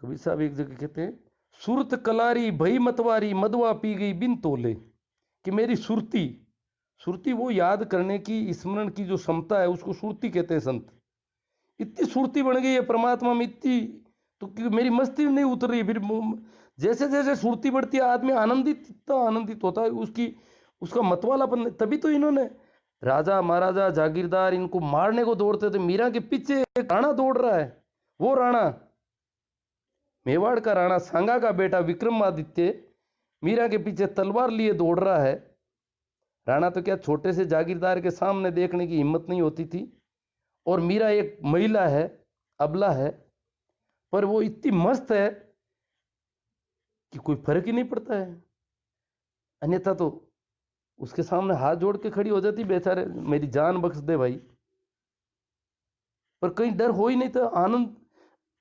कबीर साहब एक जगह कहते हैं, सुरत कलारी भई मतवारी, मदवा पी गई बिन तोले। कि मेरी सुरती, सुरती वो याद करने की, स्मरण की जो क्षमता है, उसको सुरती कहते हैं संत। इतनी सुरती बन गई है परमात्मा में, इतनी, तो मेरी मस्ती नहीं उतर रही। फिर जैसे जैसे सुरती बढ़ती है, आदमी आनंदित, इतना आनंदित होता है, उसका मतवालापन। तभी तो इन्होंने, राजा महाराजा जागीरदार, इनको मारने को दौड़ते थे। मीरा के पीछे एक राणा दौड़ रहा है, वो राणा मेवाड़ का राणा, सांगा का बेटा विक्रमादित्य, मीरा के पीछे तलवार लिए दौड़ रहा है। राणा तो क्या, छोटे से जागीरदार के सामने देखने की हिम्मत नहीं होती थी। और मीरा एक महिला है, अबला है, पर वो इतनी मस्त है कि कोई फर्क ही नहीं पड़ता है। अन्यथा तो उसके सामने हाथ जोड़ के खड़ी हो जाती, बेचारे मेरी जान बख्श दे भाई। पर कहीं डर हो ही नहीं था।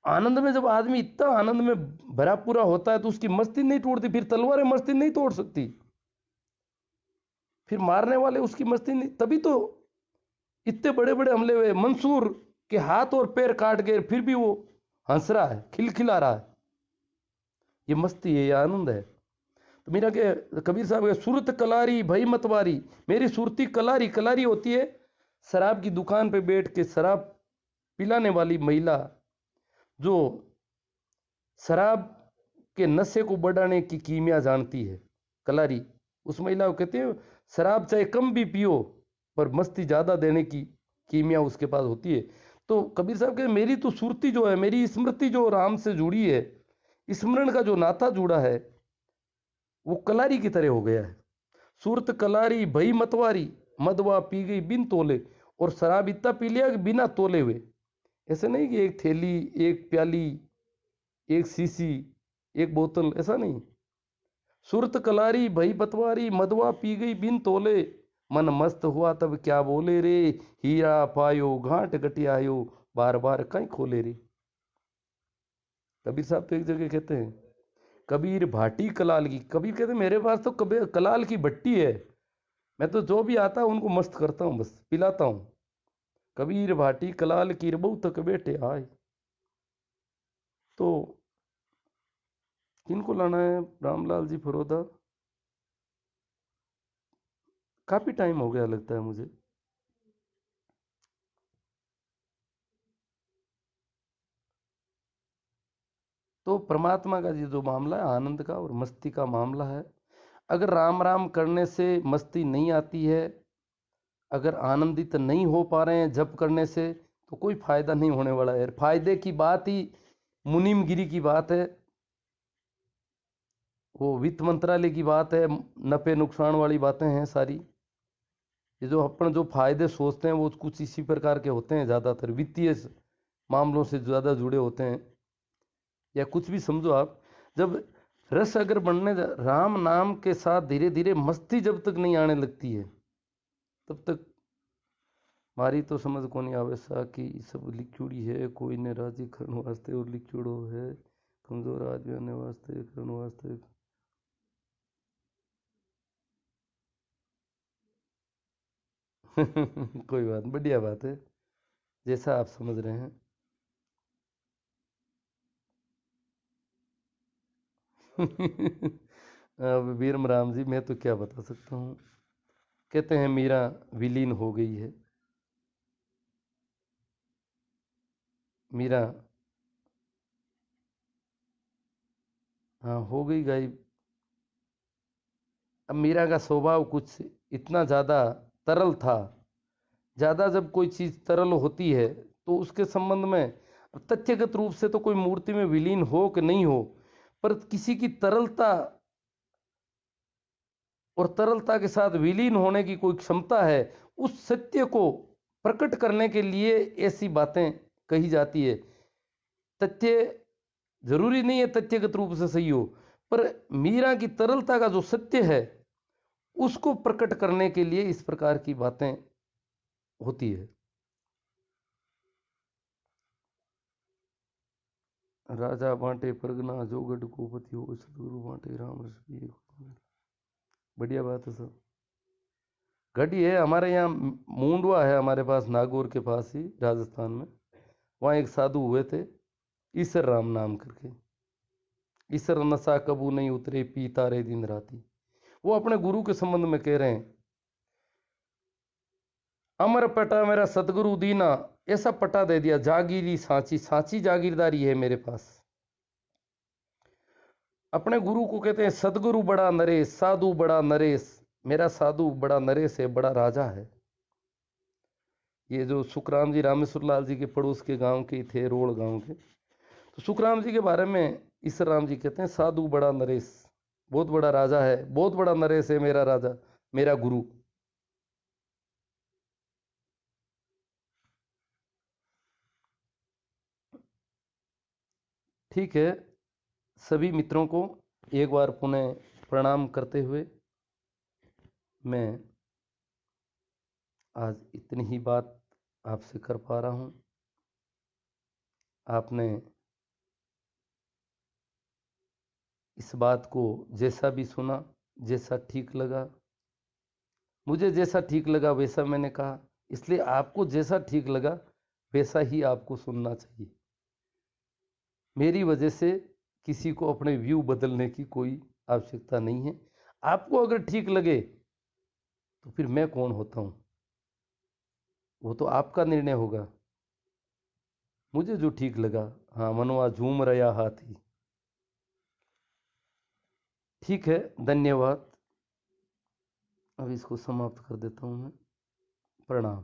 आनंद में, जब आदमी इतना आनंद में भरा पूरा होता है तो उसकी मस्ती नहीं टूटती। फिर तलवारें मस्ती नहीं तोड़ सकती, फिर मारने वाले उसकी मस्ती नहीं। तभी तो इतने बड़े बड़े हमले हुए, मंसूर के हाथ और पैर काट गए, फिर भी वो हंस रहा है, खिलखिला रहा है। ये मस्ती है, ये आनंद है। तो मेरा के कबीर साहब, सुरत कलारी भई मतवारी, मेरी सुरती कलारी, कलारी होती है शराब की दुकान पे बैठ के शराब पिलाने वाली महिला, जो शराब के नशे को बढ़ाने की कीमिया जानती है, कलारी। उस महिला को कहते हैं, शराब चाहे कम भी पियो पर मस्ती ज्यादा देने की कीमिया उसके पास होती है। तो कबीर साहब कहते मेरी तो सुरती जो है, मेरी स्मृति जो राम से जुड़ी है, स्मरण का जो नाता जुड़ा है, वो कलारी की तरह हो गया है। सूरत कलारी भई मतवारी, मदवा पी गई बिन तोले। और शराब इतना पी लिया कि बिना तोले हुए। ऐसे नहीं कि एक थैली, एक प्याली, एक शीशी, एक बोतल, ऐसा नहीं। सूरत कलारी भई पतवारी, मदवा पी गई बिन तोले, मन मस्त हुआ तब क्या बोले रे, हीरा पायो घाट गटियायो, बार बार कहीं खोले रे। कबीर साहब तो एक जगह कहते हैं, कबीर भाटी कलाल की। कबीर कहते मेरे पास तो कबीर कलाल की भट्टी है, मैं तो जो भी आता है उनको मस्त करता हूँ, बस पिलाता हूँ। कबीर भाटी कलाल की, बहुत तक बैठे आए। तो किनको लाना है? रामलाल जी फरोदा। काफी टाइम हो गया लगता है मुझे। तो परमात्मा का ये जो मामला है आनंद का और मस्ती का मामला है, अगर राम राम करने से मस्ती नहीं आती है, अगर आनंदित नहीं हो पा रहे हैं जप करने से, तो कोई फायदा नहीं होने वाला है। फायदे की बात ही मुनीमगिरी की बात है, वो वित्त मंत्रालय की बात है, नफे नुकसान वाली बातें हैं सारी। ये जो अपन जो फायदे सोचते हैं वो कुछ इसी प्रकार के होते हैं, ज़्यादातर वित्तीय मामलों से ज़्यादा जुड़े होते हैं, या कुछ भी समझो आप। जब रस अगर राम नाम के साथ धीरे धीरे मस्ती जब तक नहीं आने लगती है, तब तक मारी तो समझ को नहीं आवे सा कि सब लिखुड़ी है, कोई ने राजी करने वास्ते और लिखुड़ो है, कमजोर आदमी आने वास्ते करने वास्ते। कोई बात, बढ़िया बात है, जैसा आप समझ रहे हैं। अब वीरम राम जी, मैं तो क्या बता सकता हूँ। कहते हैं मीरा विलीन हो गई है। मीरा, हाँ, हो गई गायब। अब मीरा का स्वभाव कुछ इतना ज़्यादा तरल था। ज़्यादा जब कोई चीज़ तरल होती है तो उसके संबंध में तथ्यगत रूप से तो कोई मूर्ति में विलीन हो कि नहीं हो, पर किसी की तरलता और तरलता के साथ विलीन होने की कोई क्षमता है, उस सत्य को प्रकट करने के लिए ऐसी बातें कही जाती है। तथ्य जरूरी नहीं है तथ्यगत रूप से सही हो, पर मीरा की तरलता का जो सत्य है उसको प्रकट करने के लिए इस प्रकार की बातें होती है। राजा बांटे परगना, जो गढ़ को पति हो, सदगुरु बांटे राम रस पिए। बढ़िया बात है सब। गढ़ी है हमारे यहाँ, मूंडवा है हमारे पास, नागौर के पास ही, राजस्थान में। वहाँ एक साधु हुए थे, ईसर राम नाम करके। ईसर नशा कबू नहीं उतरे, पी तारे दिन राती। वो अपने गुरु के संबंध में कह रहे हैं, अमर पटा मेरा सतगुरु दीना, ऐसा पटा दे दिया, जागीरी सांची, सांची जागीरदारी है मेरे पास। अपने गुरु को कहते हैं सदगुरु बड़ा नरेश, साधु बड़ा नरेश। मेरा साधु बड़ा नरेश है, बड़ा राजा है। ये जो सुखराम जी रामेश्वर लाल जी के पड़ोस के गांव के थे, रोड़ गांव के, तो सुखराम जी के बारे में ईसर राम जी कहते हैं साधु बड़ा नरेश, बहुत बड़ा राजा है, बहुत बड़ा नरेश है मेरा राजा, मेरा गुरु। ठीक है, सभी मित्रों को एक बार पुनः प्रणाम करते हुए मैं आज इतनी ही बात आपसे कर पा रहा हूँ। आपने इस बात को जैसा भी सुना, जैसा ठीक लगा, मुझे जैसा ठीक लगा वैसा मैंने कहा, इसलिए आपको जैसा ठीक लगा वैसा ही आपको सुनना चाहिए। मेरी वजह से किसी को अपने व्यू बदलने की कोई आवश्यकता नहीं है। आपको अगर ठीक लगे तो फिर मैं कौन होता हूँ, वो तो आपका निर्णय होगा। मुझे जो ठीक लगा, हाँ, मनवा झूम रहा हाथी। ठीक है, धन्यवाद। अब इसको समाप्त कर देता हूँ मैं। प्रणाम।